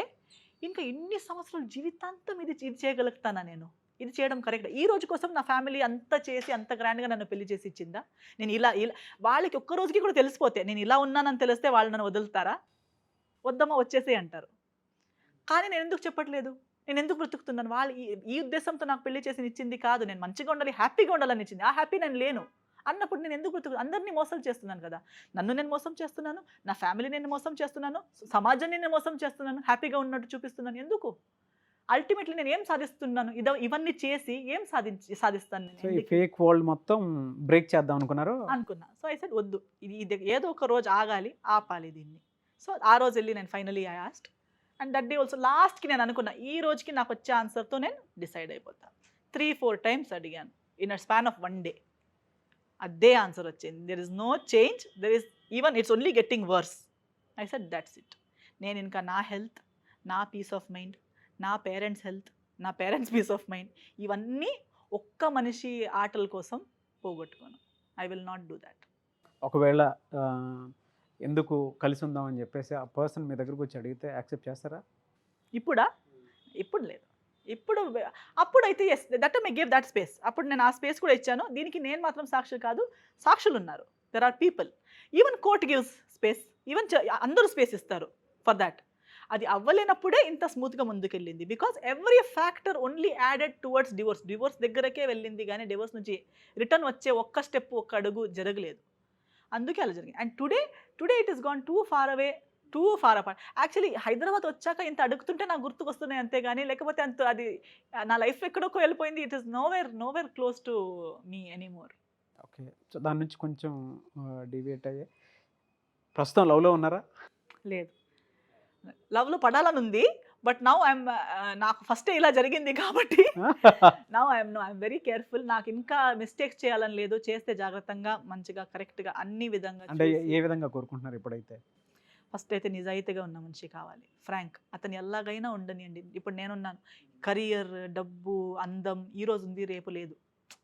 ఇంకా ఇన్ని సంవత్సరాలు జీవితాంతం ఇది చేయగలుగుతానా నేను, ఇది చేయడం కరెక్ట్. ఈ రోజు కోసం నా ఫ్యామిలీ అంతా చేసి అంత గ్రాండ్గా నన్ను పెళ్లి చేసి ఇచ్చిందా, నేను ఇలా వాళ్ళకి ఒక్క రోజుకి కూడా తెలిసిపోతే నేను ఇలా ఉన్నానని తెలిస్తే వాళ్ళు నన్ను వదులుతారా, వద్దమ్మా వచ్చేసే అంటారు. కానీ నేను ఎందుకు చెప్పట్లేదు, నేను ఎందుకు బ్రతుకుతున్నాను, వాళ్ళు ఈ ఉద్దేశంతో నాకు పెళ్లి చేసి ఇచ్చింది కాదు, నేను మంచిగా ఉండాలి, హ్యాపీగా ఉండాలని ఇచ్చింది, ఆ హ్యాపీ నేను లేను అన్నప్పుడు నేను ఎందుకు బ్రతుకు, అందరినీ మోసం చేస్తున్నాను కదా, నన్ను నేను మోసం చేస్తున్నాను, నా ఫ్యామిలీ నేను మోసం చేస్తున్నాను, సమాజాన్ని నేను మోసం చేస్తున్నాను, హ్యాపీగా ఉన్నట్టు చూపిస్తున్నాను, ఎందుకు. అల్టిమేట్లీ నేను ఏం సాధిస్తున్నాను, ఇవన్నీ చేసి ఏం సాధిస్తాను నేను. ఫేక్ వరల్డ్ మొత్తం బ్రేక్ చేద్దాం అనుకున్నా. సో ఐ సెడ్ వద్దు, ఇది ఏదో ఒక రోజు ఆపాలి దీన్ని. సో ఆ రోజు వెళ్ళి నేను finally I asked, and that day also లాస్ట్కి నేను అనుకున్నా, ఈ రోజుకి నాకు వచ్చే ఆన్సర్తో నేను డిసైడ్ అయిపోతాను. 3-4 times అడిగాను in a span of 1 day. అదే ఆన్సర్ వచ్చింది. There is no change, there is even it's only getting worse. I said that's it. నేను ఇంకా నా హెల్త్, నా పీస్ ఆఫ్ మైండ్, నా పేరెంట్స్ హెల్త్, నా పేరెంట్స్ పీస్ ఆఫ్ మైండ్, ఇవన్నీ ఒక్క మనిషి ఆటల కోసం పోగొట్టుకోను. I will not do that. ఒకవేళ ఎందుకు కలిసి ఉందాం అని చెప్పేసి ఆ పర్సన్ మీ దగ్గరకు వచ్చి అడిగితే యాక్సెప్ట్ చేస్తారా? ఇప్పుడు లేదు. అప్పుడైతే yes, that I give that space. అప్పుడు నేను ఆ స్పేస్ కూడా ఇచ్చాను. దీనికి నేను మాత్రం సాక్షి కాదు, సాక్షులు ఉన్నారు. There are people, even court gives space, even అందరూ స్పేస్ ఇస్తారు ఫర్ దాట్. అది అవ్వలేనప్పుడే ఇంత స్మూత్గా ముందుకెళ్ళింది. Because every factor only added towards divorce దగ్గరకే వెళ్ళింది కానీ డివోర్స్ నుంచి రిటర్న్ వచ్చే ఒక్క స్టెప్ ఒక్క అడుగు జరగలేదు. అందుకే అలా జరిగింది. And today it is gone too far apart. Actually Hyderabad వచ్చాక ఇంత అడుగుతుంటే నాకు గుర్తుకొస్తున్నాయి అంతే కానీ లేకపోతే అంత అది నా లైఫ్ ఎక్కడికో వెళ్ళిపోయింది. It is nowhere close to me anymore. Okay. So దాని నుంచి కొంచెం డీవియేట్ అయ్యే ప్రస్తుతం లవ్లో ఉన్నారా? లేదు, లవ్లో పడాలని ఉంది. బట్ నౌ ఐఎమ్ నాకు ఫస్ట్ ఇలా జరిగింది కాబట్టి నౌ ఐఎమ్ వెరీ కేర్ఫుల్. నాకు ఇంకా మిస్టేక్స్ చేయాలని లేదు. చేస్తే జాగ్రత్తగా మంచిగా కరెక్ట్గా అన్ని విధంగా అంటే ఏ విధంగా కోరుకుంటున్నారు ఇప్పుడైతే? ఫస్ట్ అయితే నిజాయితీగా ఉన్న మనిషి కావాలి. ఫ్రాంక్. అతను ఎలాగైనా ఉండనియండి. ఇప్పుడు నేనున్నాను. కరియర్, డబ్బు, అందం ఈ రోజు ఉంది రేపు లేదు.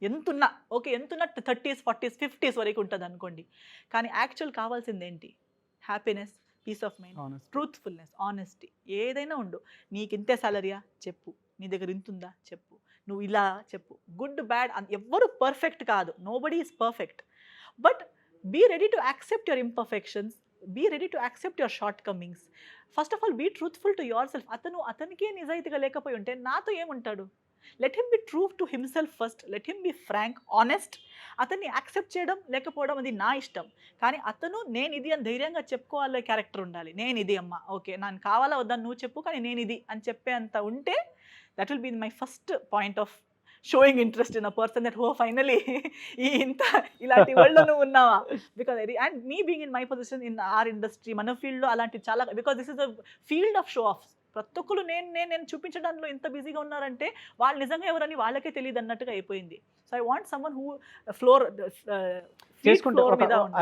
ఎంతున్నా ఓకే, ఎంతున్నా 30s 40s 50s వరకు ఉంటుంది అనుకోండి. కానీ యాక్చువల్ కావాల్సింది ఏంటి? Happiness, peace of mind, truthfulness, honesty. ఏదైనా ఉండు. నీకు ఇంతే సాలరీయా చెప్పు, నీ దగ్గర ఇంతుందా చెప్పు, నువ్వు ఇలా చెప్పు. గుడ్ బ్యాడ్ ఎవ్వరు పర్ఫెక్ట్ కాదు. Nobody is perfect. But be ready to accept your imperfections. Be ready to accept your shortcomings. First of all be truthful to yourself. అతనికే నిజాయితీగా లేకపోయి ఉంటే నాతో ఏముంటాడు? Let him be true to himself first. Let him be frank, honest. అతన్ని accept చేయడం లేకపోవడం అది నా ఇష్టం. కానీ అతను నేను ఇది అని ధైర్యంగా చెప్పుకోవాలి క్యారెక్టర్ ఉండాలి. నేను ఇది అమ్మా, ఓకే నాకు కావాలా వద్దని నువ్వు చెప్పు, కానీ నేను ఇది అని చెప్పేంత ఉంటే that will be my first point of showing interest in a person that finally ఇంత ఇలాంటి వరల్డ్లో నువ్వు ఉన్నావా. Because and me being in my position in our industry, మన ఫీల్డ్లో అలాంటి చాలా, because this is a field of show offs. ప్రతి ఒక్కరు నేను చూపించడంలో ఇంత బిజీగా ఉన్నారంటే వాళ్ళు నిజంగా ఎవరని వాళ్ళకే తెలియదు అన్నట్టుగా అయిపోయింది. So I want someone who floor చేసుకుంటే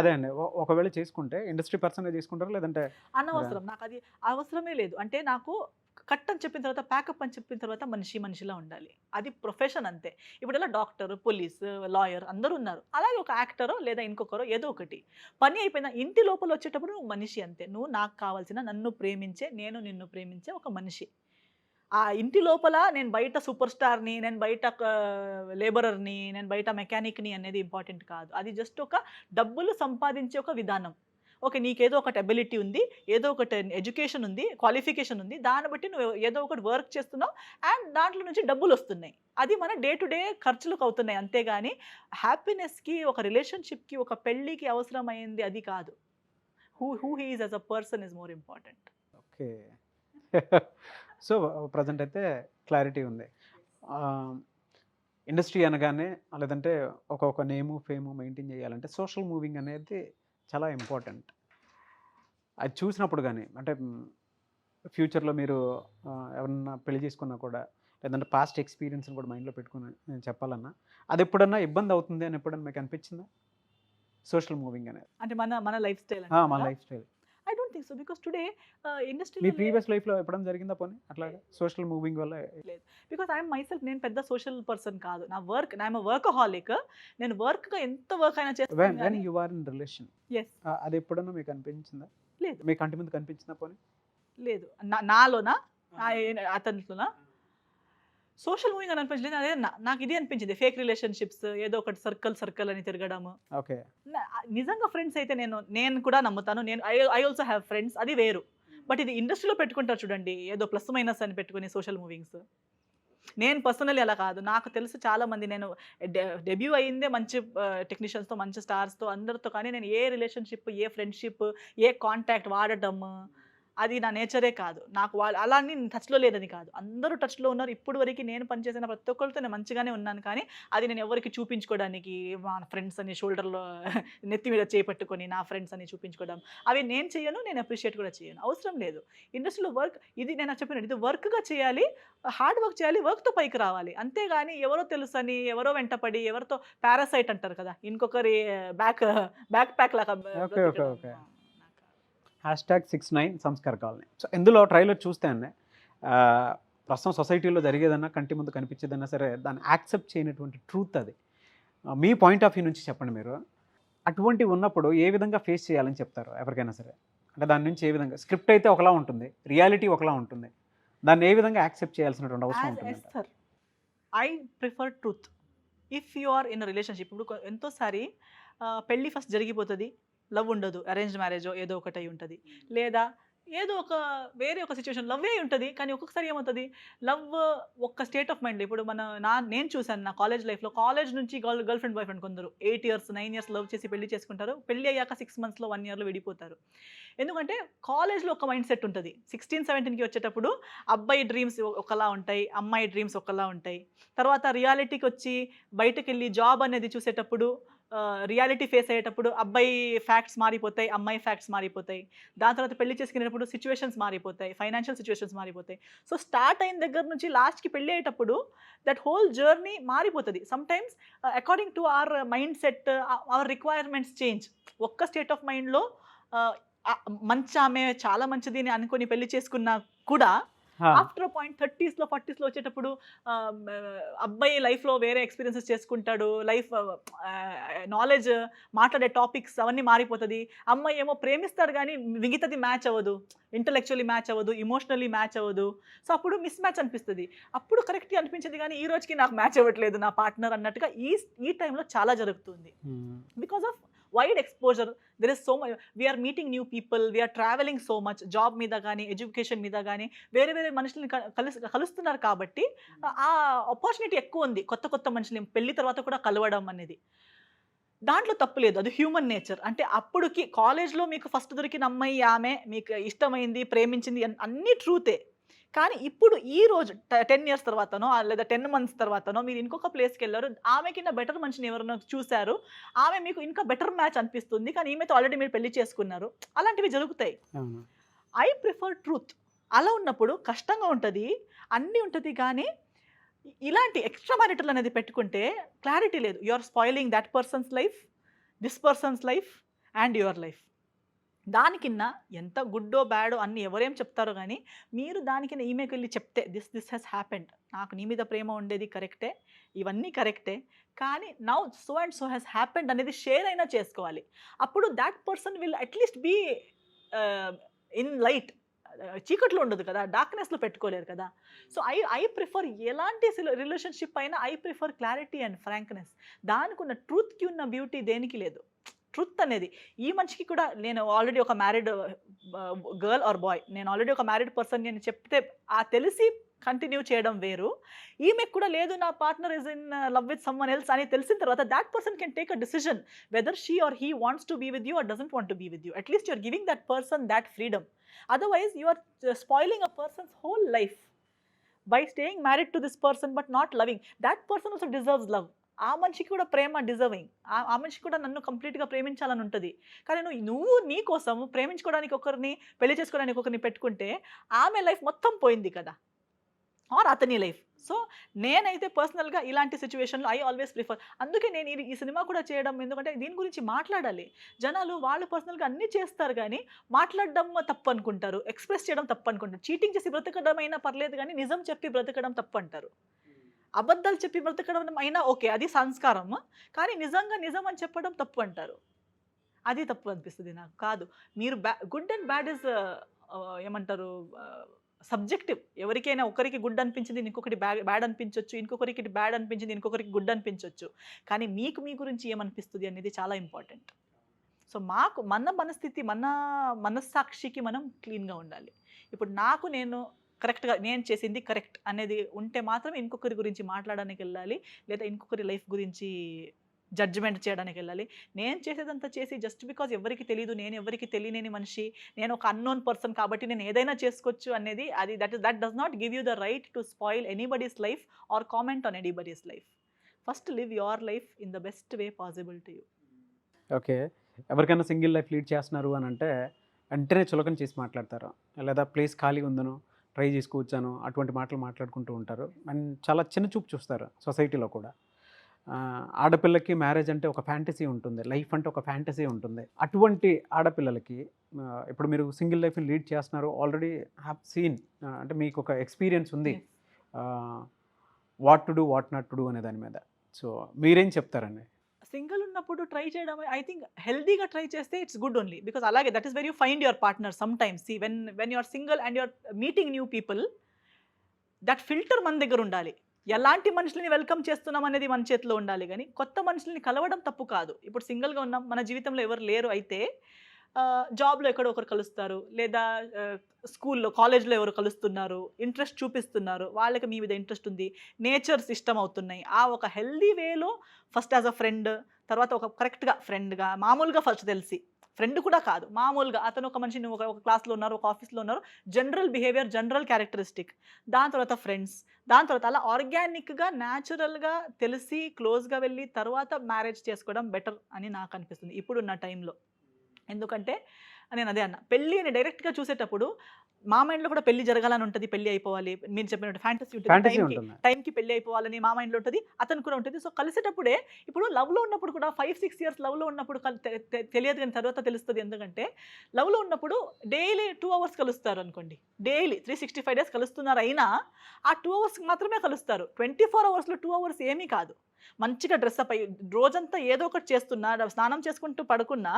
అదే అండి. ఒకవేళ చేసుకుంటే ఇండస్ట్రీ పర్సన్ చేసుకుంటారు, లేదంటే అనవసరం. నాకు అది అవసరమే లేదు. అంటే నాకు కట్ అని చెప్పిన తర్వాత, ప్యాకప్ అని చెప్పిన తర్వాత మనిషిలా ఉండాలి. అది ప్రొఫెషన్ అంతే. ఇప్పుడు ఇలా డాక్టర్, పోలీస్, లాయర్ అందరూ ఉన్నారు. అలాగే ఒక యాక్టరో లేదా ఇంకొకరో ఏదో ఒకటి పని అయిపోయిన ఇంటి లోపల వచ్చేటప్పుడు నువ్వు మనిషి అంతే. నువ్వు నాకు కావాల్సిన, నన్ను ప్రేమించే, నేను నిన్ను ప్రేమించే ఒక మనిషి. ఆ ఇంటి లోపల నేను బయట సూపర్ స్టార్ని, నేను బయట లేబరర్ని, నేను బయట మెకానిక్ని అనేది ఇంపార్టెంట్ కాదు. అది జస్ట్ ఒక డబ్బులు సంపాదించే ఒక విధానం. ఓకే, నీకేదో ఒకటి అబిలిటీ ఉంది, ఏదో ఒకటి ఎడ్యుకేషన్ ఉంది, క్వాలిఫికేషన్ ఉంది, దాన్ని బట్టి నువ్వు ఏదో ఒకటి వర్క్ చేస్తున్నావు అండ్ దాంట్లో నుంచి డబ్బులు వస్తున్నాయి. అది మన డే టు డే ఖర్చులకు అవుతున్నాయి. అంతేగాని హ్యాపీనెస్కి, ఒక రిలేషన్షిప్కి, ఒక పెళ్ళికి అవసరమైంది అది కాదు. Who he is as a person is more important. Okay. So present అయితే క్లారిటీ ఉంది. ఇండస్ట్రీ అనగానే లేదంటే ఒక నేము ఫేము మెయింటైన్ చేయాలంటే సోషల్ మూవింగ్ అనేది చాలా ఇంపార్టెంట్. అది చూసినప్పుడు కానీ అంటే ఫ్యూచర్లో మీరు ఎవరన్నా పెళ్లి చేసుకున్నా కూడా, లేదంటే పాస్ట్ ఎక్స్పీరియన్స్ని కూడా మైండ్లో పెట్టుకుని నేను చెప్పాలన్నా, అది ఎప్పుడన్నా ఇబ్బంది అవుతుంది అని ఎప్పుడన్నా మీకు అనిపించిందా? సోషల్ మూవింగ్ అనేది అంటే మన లైఫ్ స్టైల్, మన life style. I don't think so. Because today industry me previous లైఫ్లో ఎప్పుడైనా జరిగిందా పోనీ అట్లాగా సోషల్ మూవింగ్ వల్ల? లేదు. బికాస్ ఐఎమ్ మైసెల్ఫ్, నేను పెద్ద సోషల్ పర్సన్ కాదు. నా వర్క్, ఐఎమ్ వర్కహాలిక్. నేను వర్క్గా ఎంత వర్క్ అయినా చేస్తాను. When you are in relation, yes, అది ఎప్పుడన్నా మీకు అనిపించిందా? లేదు. మీ కంటి ముందు కనిపించిందా పోనీ? లేదు. నాలోనా, అతనిలోనా సోషల్ మూవింగ్ అని అనిపించలేదు. అదే నాకు ఇది అనిపించింది, ఫేక్ రిలేషన్షిప్స్, ఏదో ఒకటి సర్కిల్ అని తిరగడము. ఓకే. నిజంగా ఫ్రెండ్స్ అయితే నేను కూడా నమ్ముతాను. ఐ ఆల్సో హ్యావ్ ఫ్రెండ్స్, అది వేరు. బట్ ఇది ఇండస్ట్రీలో పెట్టుకుంటారు చూడండి, ఏదో ప్లస్ మైనస్ అని పెట్టుకుని సోషల్ మూవింగ్స్. నేను పర్సనల్లీ అలా కాదు. నాకు తెలుసు చాలామంది, నేను డెబ్యూ అయ్యిందే మంచి టెక్నీషియన్స్తో, మంచి స్టార్స్తో, అందరితో. కానీ నేను ఏ రిలేషన్షిప్, ఏ ఫ్రెండ్షిప్, ఏ కాంటాక్ట్ వాడటం, అది నా నేచరే కాదు. నాకు వాళ్ళు అలా అని టచ్లో లేదని కాదు, అందరూ టచ్లో ఉన్నారు. ఇప్పుడు వరకు నేను పనిచేసిన ప్రతి ఒక్కరితో నేను మంచిగానే ఉన్నాను. కానీ అది నేను ఎవరికి చూపించుకోవడానికి, మా ఫ్రెండ్స్ అని షోల్డర్లో నెత్తి మీద చేపట్టుకొని నా ఫ్రెండ్స్ అని చూపించుకోవడం, అవి నేను చేయను. నేను అప్రిషియేట్ కూడా చేయను, అవసరం లేదు. ఇండస్ట్రీలో వర్క్, ఇది నేను చెప్పినట్టు ఇది వర్క్గా చేయాలి, హార్డ్ వర్క్ చేయాలి, వర్క్తో పైకి రావాలి. అంతేగాని ఎవరో తెలుసని, ఎవరో వెంటపడి, ఎవరితో పారాసైట్ అంటారు కదా, ఇంకొకరి బ్యాక్ ప్యాక్ లాగా. ఓకే. #69 సంస్కార్ కాలనీ. సో ఇందులో ట్రైలర్ చూస్తే అండి, ప్రస్తుతం సొసైటీలో జరిగేదన్నా, కంటి ముందు కనిపించేదన్నా సరే, దాన్ని యాక్సెప్ట్ చేయనటువంటి ట్రూత్ అది. మీ పాయింట్ ఆఫ్ వ్యూ నుంచి చెప్పండి మీరు. అటువంటివి ఉన్నప్పుడు ఏ విధంగా ఫేస్ చేయాలని చెప్తారు ఎవరికైనా సరే? అంటే దాని నుంచి ఏ విధంగా, స్క్రిప్ట్ అయితే ఒకలా ఉంటుంది, రియాలిటీ ఒకలా ఉంటుంది, దాన్ని ఏ విధంగా యాక్సెప్ట్ చేయాల్సినటువంటి అవసరం ఉంటుంది? I prefer truth. If you are in relationship, ఇప్పుడు ఎంతోసారి పెళ్ళి ఫస్ట్ జరిగిపోతుంది, లవ్ ఉండదు, అరేంజ్డ్ మ్యారేజో ఏదో ఒకటి అయి ఉంటుంది. లేదా ఏదో ఒక వేరే ఒక సిచ్యువేషన్ లవ్వే ఉంటది. కానీ ఒక్కొక్కసారి ఏమవుతది, లవ్ ఒక్క స్టేట్ ఆఫ్ మైండ్. ఇప్పుడు నేను చూసాను నా కాలేజ్ లైఫ్‌లో. కాలేజ్ నుంచి గర్ల్ ఫ్రెండ్, బాయ్ ఫ్రెండ్ కొందరు 8 ఇయర్స్, 9 ఇయర్స్ లవ్ చేసి పెళ్లి చేసుకుంటారు. పెళ్లి అయ్యాక 6 మంత్స్‌లో, 1 ఇయర్‌లో విడిపోతారు. ఎందుకంటే కాలేజ్‌లో ఒక మైండ్ సెట్ ఉంటది. 16, 17కి వచ్చేటప్పుడు అబ్బాయి డ్రీమ్స్ ఒకలా ఉంటాయి. అమ్మాయి డ్రీమ్స్ ఒకలా ఉంటాయి. తర్వాత రియాలిటీకొచ్చి బయటకెళ్ళి జాబ్ అనేది చూసేటప్పుడు రియాలిటీ ఫేస్ అయ్యేటప్పుడు అబ్బాయి ఫ్యాక్ట్స్ మారిపోతాయి. అమ్మాయి ఫ్యాక్ట్స్ మారిపోతాయి. దాని తర్వాత పెళ్లి చేసుకునేటప్పుడు సిట్యుయేషన్స్ మారిపోతాయి. ఫైనాన్షియల్ సిట్యుయేషన్స్ మారిపోతాయి. సో, స్టార్ట్ అయిన దగ్గర నుంచి లాస్ట్‌కి పెళ్లి అయ్యేటప్పుడు దట్ హోల్ జర్నీ మారిపోతది. Sometimes according to our mindset, our requirements change. ఒక్క స్టేట్ ఆఫ్ మైండ్‌లో ఆహ్, మంచామె చాలా మంచిది అని అనుకోని పెళ్లి చేసుకున్నా కూడా ఆ! ఆఫ్టర్ పాయింట్ 30స్‌లో, 40స్‌లో వచ్చేటప్పుడు అబ్బాయి లైఫ్‌లో వేరే ఎక్స్‌పీరియన్సెస్ చేసుకుంటాడు. నాలెడ్జ్, మాట్లాడే టాపిక్స్ అవన్నీ మారిపోతది. అమ్మాయి ఏమో ప్రేమిస్తాడు గానీ మిగతాది మ్యాచ్ అవ్వదు. ఇంటలెక్చువల్లీ మ్యాచ్ అవ్వదు. ఎమోషనల్లీ మ్యాచ్ అవ్వదు. సో, అప్పుడు మిస్ మ్యాచ్ అనిపిస్తది. అప్పుడు కరెక్ట్‌గా అనిపించేది గానీ ఈ రోజుకి నాకు మ్యాచ్ అవ్వట్లేదు నా పార్ట్నర్ అన్నట్టుగా ఈ టైంలో చాలా జరుగుతుంది. Hmm. Because of wide exposure. There is so much. We are meeting new people. We are traveling so much. Job మీద గానీ, ఎడ్యుకేషన్ మీద గానీ వేరే వేరే మనుషుల్ని కలుస్తున్నారు కాబట్టి ఆ ఆపర్చునిటీ ఎక్కువుంది. కొత్త కొత్త మనుషుల్ని పెళ్లి తర్వాత కూడా కలవడం అనేది. దాంట్లో తప్పు లేదు. అది హ్యూమన్ నేచర్. అంటే అప్పుడుకి కాలేజ్‌లో మీకు ఫస్ట్ దొరికిన అమ్మాయి ఆమె, మీకు ఇష్టమైంది, ప్రేమించింది అన్నీ ట్రూతే. కానీ ఇప్పుడు ఈ రోజు 10 ఇయర్స్ తర్వాతనో లేదా 10 మంత్స్ తర్వాతనో మీరు ఇంకొక ప్లేస్‌కెళ్లారు. ఆమెకిన్న బెటర్ మనిషిని ఎవరైనా చూసారు. ఆమె మీకు ఇంకా బెటర్ మ్యాచ్ అనిపిస్తుంది. కానీ ఈమెతో ఆల్రెడీ మీరు పెళ్లి చేసుకున్నారు. అలాంటివి జరుగుతాయి. అవును. I prefer truth. అలా ఉన్నప్పుడు కష్టంగా ఉంటది. అన్నీ ఉంటది గానీ, ఇలాంటి ఎక్స్‌ట్రా మ్యారిటల్ అనేది పెట్టుకుంటే క్లారిటీ లేదు. You are spoiling that person's life, this person's life and your life. దానికిన్న ఎంత గుడ్డో, బ్యాడో అన్ని ఎవరేం చెప్తారో గానీ, మీరు దానికిన్న ఈమెకెళ్ళి చెప్తే దిస్ హాస్ హ్యాపెండ్. నాకు నీ మీద ప్రేమ ఉండేది కరెక్టే. ఇవన్నీ కరెక్టే. కానీ now so and so has happened అనేది షేర్ అయినా చేసుకోవాలి. అప్పుడు that person will at least be ah, in light. చీకట్లో ఉండదు కదా! డార్క్‌నెస్‌లో పెట్టుకోలేరు కదా! సో, ఐ ప్రిఫర్ ఎలాంటి రిలేషన్‌షిప్ అయినా I prefer clarity and frankness. దానికున్న ట్రూత్‌కి ఉన్న బ్యూటీ దేనికి లేదు. ట్రూత్ అనేది ఈ మనిషికి కూడా నేను ఆల్రెడీ ఒక మ్యారీడ్ గర్ల్ ఆర్ బాయ్, నేను ఆల్రెడీ ఒక మ్యారీడ్ పర్సన్ అని చెప్తే తెలిసి కంటిన్యూ చేయడం వేరు. ఈమెకు కూడా లేదు నా partner is in love with someone else అని తెలిసిన తర్వాత that person can take a decision whether she or he wants to be with you or doesn't want to be with you. At least you are giving that person that freedom. Otherwise you are spoiling a person's whole life by staying married to this person but not loving. That person also deserves love. ఆ మనిషికి కూడా ప్రేమ deserving. ఆ మనిషికి కూడా నన్ను కంప్లీట్‌గా ప్రేమించాలని ఉంటది. కానీ నువ్వు నీ కోసం ప్రేమించుకోవడానికి ఒకరిని, పెళ్లి చేసుకోవడానికి ఒకరిని పెట్టుకుంటే ఆమె లైఫ్ మొత్తం పోయింది కదా! ఆర్ అతని లైఫ్. సో, నేనైతే పర్సనల్‌గా ఇలాంటి సిట్యుయేషన్‌లో ఐ ఆల్వేస్ ప్రిఫర్. అందుకే నేను ఈ సినిమా కూడా చేయడం ఎందుకంటే దీని గురించి మాట్లాడాలి. జనాలు వాళ్ళు పర్సనల్‌గా అన్నీ చేస్తారు గానీ, మాట్లాడడం తప్పనుకుంటారు. ఎక్స్‌ప్రెస్ చేయడం తప్పనుకుంటారు. చీటింగ్ చేసి బ్రతకడం అయినా పర్లేదు గానీ, నిజం చెప్పి బ్రతకడం తప్పంటారు. అబద్ధాలు చెప్పి బ్రతకడం అయినా ఓకే. అది సంస్కారం. కానీ నిజంగా నిజం అని చెప్పడం తప్పు అంటారు. అది తప్పు అనిపిస్తది నాకు. కాదు. మీరు గుడ్ అండ్ బ్యాడ్ ఈస్ ఏమంటారు సబ్జెక్టివ్. ఎవరికైనా ఒకరికి గుడ్ అనిపించింది ఇంకొకటి బ్యాడ్ అనిపించొచ్చు. ఇంకొకరికి బ్యాడ్ అనిపించింది ఇంకొకరికి గుడ్ అనిపించొచ్చు. కానీ మీకు మీ గురించి ఏమనిపిస్తది అనేది చాలా ఇంపార్టెంట్. సో, మన మనస్థితి, మన మనస్సాక్షికి మనం క్లీన్‌గా ఉండాలి. ఇప్పుడు నేను కరెక్ట్‌గా నేను చేసింది కరెక్ట్ అనేది ఉంటే మాత్రం ఇంకొకరి గురించి మాట్లాడడానికెళ్ళాలి. లేదా ఇంకొకరి లైఫ్ గురించి జడ్జ్‌మెంట్ చేయడానికెళ్ళాలి. నేను చేసేదంతా చేసి జస్ట్ బికాజ్ ఎవరికీ తెలీదు. నేను ఎవరికీ తెలియలేని మనిషి. నేను ఒక అన్‌నోన్ పర్సన్ కాబట్టి నేను ఏదైనా చేసుకోవచ్చు అనేది that does not give you the right to spoil anybody's life or comment on anybody's life. First live your life in the best way possible to you. Okay. ఎవరికైనా సింగిల్ లైఫ్ లీడ్ చేస్తున్నారు అనంటే, వెంటనే చులకన చేసి మాట్లాడతారు. లేదా place ఖాళీగా ఉందనో, try చేసుకోవచ్చనో, అటువంటి మాటలు మాట్లాడుకుంటూ ఉంటారు. అండ్ చాలా చిన్న చూపు చూస్తారు సొసైటీలో కూడా. ఆడపిల్లకి మ్యారేజ్ అంటే ఒక ఫ్యాంటసీ ఉంటుంది. లైఫ్ అంటే ఒక ఫ్యాంటసీ ఉంటుంది. అటువంటి ఆడపిల్లలకి ఇప్పుడు మీరు సింగిల్ లైఫ్‌ని లీడ్ చేస్తున్నారు. ఆల్రెడీ హావ్ సీన్ అంటే మీకు ఒక ఎక్స్‌పీరియన్స్ ఉంది. Yes. What to do, what not to do అనే దాని మీద. సో, మీరేం చెప్తారండి? సింగిల్ ఉన్నప్పుడు ట్రై చేయడం ఐ థింక్ హెల్తీగా ట్రై చేస్తే ఇట్స్ గుడ్ ఓన్లీ. బికాజ్ అలాగే that is where you find your partner sometimes. See when you are single and you are meeting new people, that filter మన దగ్గర ఉండాలి. ఎలాంటి మనుషులని వెల్కమ్ చేస్తున్నాం అనేది మన చేతిలో ఉండాలి గానీ, కొత్త మనుషుల్ని కలవడం తప్పు కాదు. ఇప్పుడు సింగిల్‌గా ఉన్నాం. మన జీవితంలో ఎవరు లేరు అయితే జాబ్లో ఎక్కడో ఒకరు కలుస్తారు, లేదా స్కూల్లో కాలేజ్లో ఎవరు కలుస్తున్నారు, ఇంట్రెస్ట్ చూపిస్తున్నారు, వాళ్ళకి మీ మీద ఇంట్రెస్ట్ ఉంది, నేచర్స్ ఇష్టం అవుతున్నాయి. ఆ ఒక హెల్దీ వేలో ఫస్ట్ యాజ్ అ ఫ్రెండ్, తర్వాత ఒక కరెక్ట్గా ఫ్రెండ్గా మామూలుగా ఫస్ట్ తెలిసి, ఫ్రెండ్ కూడా కాదు మామూలుగా అతను ఒక మనిషి, నువ్వు ఒక క్లాస్లో ఉన్నారు, ఒక ఆఫీస్లో ఉన్నారు, జనరల్ బిహేవియర్, జనరల్ క్యారెక్టరిస్టిక్, దాని తర్వాత ఫ్రెండ్స్, దాని తర్వాత అలా ఆర్గానిక్గా న్యాచురల్గా తెలిసి క్లోజ్గా వెళ్ళి తర్వాత మ్యారేజ్ చేసుకోవడం బెటర్ అని నాకు అనిపిస్తుంది ఇప్పుడున్న టైంలో. ఎందుకంటే నేను అదే అన్నా, పెళ్ళి అని డైరెక్ట్గా చూసేటప్పుడు మా మైండ్లో కూడా పెళ్లి జరగాలని ఉంటుంది, పెళ్లి అయిపోవాలి, మీరు చెప్పినట్టు ఫ్యాంటసీ ఉంటుంది, ఫ్యాంటసీ ఉంటుంది. టైంకి పెళ్లి అయిపోవాలని మా మైండ్లో ఉంటుంది, అతను కూడా ఉంటుంది. సో కలిసేటప్పుడే ఇప్పుడు లవ్లో ఉన్నప్పుడు కూడా 5-6 ఇయర్స్ లవ్లో ఉన్నప్పుడు తెలియదు, కానీ తర్వాత తెలుస్తుంది. ఎందుకంటే లవ్లో ఉన్నప్పుడు డైలీ 2 అవర్స్ కలుస్తారు అనుకోండి, డైలీ 365 డేస్ కలుస్తున్నారు, అయినా ఆ 2 అవర్స్ మాత్రమే కలుస్తారు. 24 అవర్స్లో 2 అవర్స్ ఏమీ కాదు. మంచిగా డ్రెస్అప్ అయ్యి రోజంతా ఏదో ఒకటి చేస్తున్నా, స్నానం చేసుకుంటూ పడుకున్నా,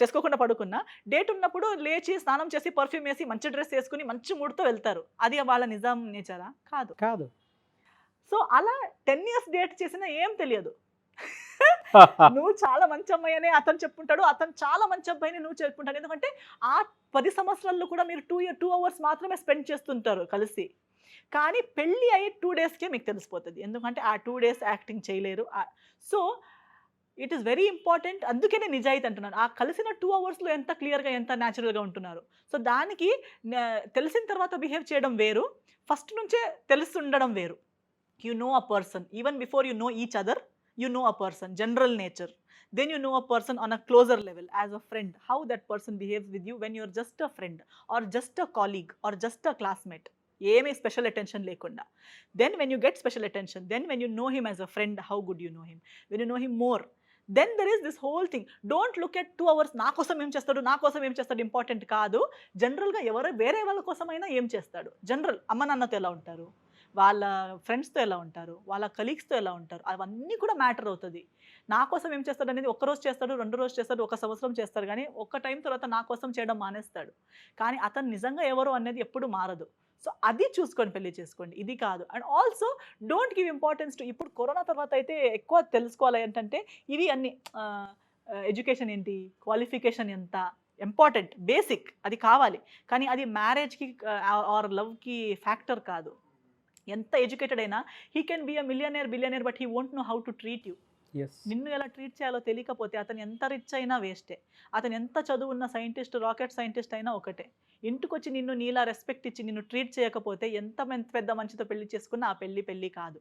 చేసుకోకుండా పడుకున్నా, డేట్ ఉన్నప్పుడు లేచి స్నానం చేసి పర్ఫ్యూమ్ వేసి మంచి డ్రెస్ వేసుకుని మంచి మూడ్తో వెళ్తారు. అది వాళ్ళ నిజాం నేచరా? కాదు. కాదు. సో అలా 10 ఇయర్స్ డేట్ చేసినా ఏం తెలియదు. నువ్వు చాలా మంచి అమ్మాయి అని అతను చెప్పుంటాడు, అతను చాలా మంచి అబ్బాయిని నువ్వు చెప్పుంటాడు. ఎందుకంటే ఆ 10 సంవత్సరాల్లో కూడా మీరు 2 అవర్స్ మాత్రమే స్పెండ్ చేస్తుంటారు కలిసి. కానీ పెళ్ళి అయ్యి 2 డేస్కే మీకు తెలిసిపోతుంది, ఎందుకంటే ఆ 2 డేస్ యాక్టింగ్ చేయలేరు. So it is very important. అందుకనే నిజాయితీ అంటున్నాను. ఆ కలిసిన 2 అవర్స్లో ఎంత క్లియర్గా, ఎంత న్యాచురల్గా ఉంటున్నారు. సో దానికి తెలిసిన తర్వాత బిహేవ్ చేయడం వేరు, ఫస్ట్ నుంచే తెలిసి ఉండడం వేరు. You know a person even before you know each other, you know a person, general nature, then you know a person on a closer level as a friend, how that person behaves with you when you're just a friend or just a colleague or just a classmate, ఏమీ special attention లేకుండా. Then when you get special attention, then when you know him as a friend, how good you know him, when you know him more, then there is this whole thing. Don't look at 2 hours నా కోసం ఏం చేస్తాడు, నా కోసం ఏం చేస్తాడు important కాదు. జనరల్గా ఎవరో వేరే వాళ్ళ కోసమైనా ఏం చేస్తాడు, జనరల్ అమ్మ నాన్నతో ఎలా ఉంటారు, వాళ్ళ ఫ్రెండ్స్తో ఎలా ఉంటారు, వాళ్ళ కలీగ్స్తో ఎలా ఉంటారు, అవన్నీ కూడా మ్యాటర్ అవుతుంది. నా కోసం ఏం చేస్తాడు అనేది ఒక్కరోజు చేస్తాడు, 2 రోజు చేస్తాడు, 1 సంవత్సరం చేస్తాడు, కానీ ఒక్క టైం తర్వాత నా కోసం చేయడం మానేస్తాడు. కానీ అతను నిజంగా ఎవరు అనేది ఎప్పుడు మారదు. సో అది చూసుకొని పెళ్లి చేసుకోండి, ఇది కాదు. And also don't give importance to, ఇప్పుడు కరోనా తర్వాత అయితే ఎక్కువ తెలుసుకోవాలి ఏంటంటే ఇవి అన్ని ఎడ్యుకేషన్ ఏంటి, క్వాలిఫికేషన్ ఎంత ఇంపార్టెంట్, బేసిక్ అది కావాలి, కానీ అది మ్యారేజ్కి ఆర్ లవ్కి ఫ్యాక్టర్ కాదు. ఎంత ఎడ్యుకేటెడ్ అయినా he can be a millionaire, billionaire, but he won't know how to treat you. నిన్ను ఎలా ట్రీట్ చేయాలో తెలియకపోతే అతను ఎంత రిచ్ అయినా వేస్టే, అతను ఎంత చదువున్న సైంటిస్ట్, రాకెట్ సైంటిస్ట్ అయినా ఒకటే. ఇంటికొచ్చి నిన్ను నీలా రెస్పెక్ట్ ఇచ్చి నిన్ను ట్రీట్ చేయకపోతే ఎంత పెద్ద మంచితో పెళ్లి చేసుకున్నా ఆ పెళ్ళి కాదు.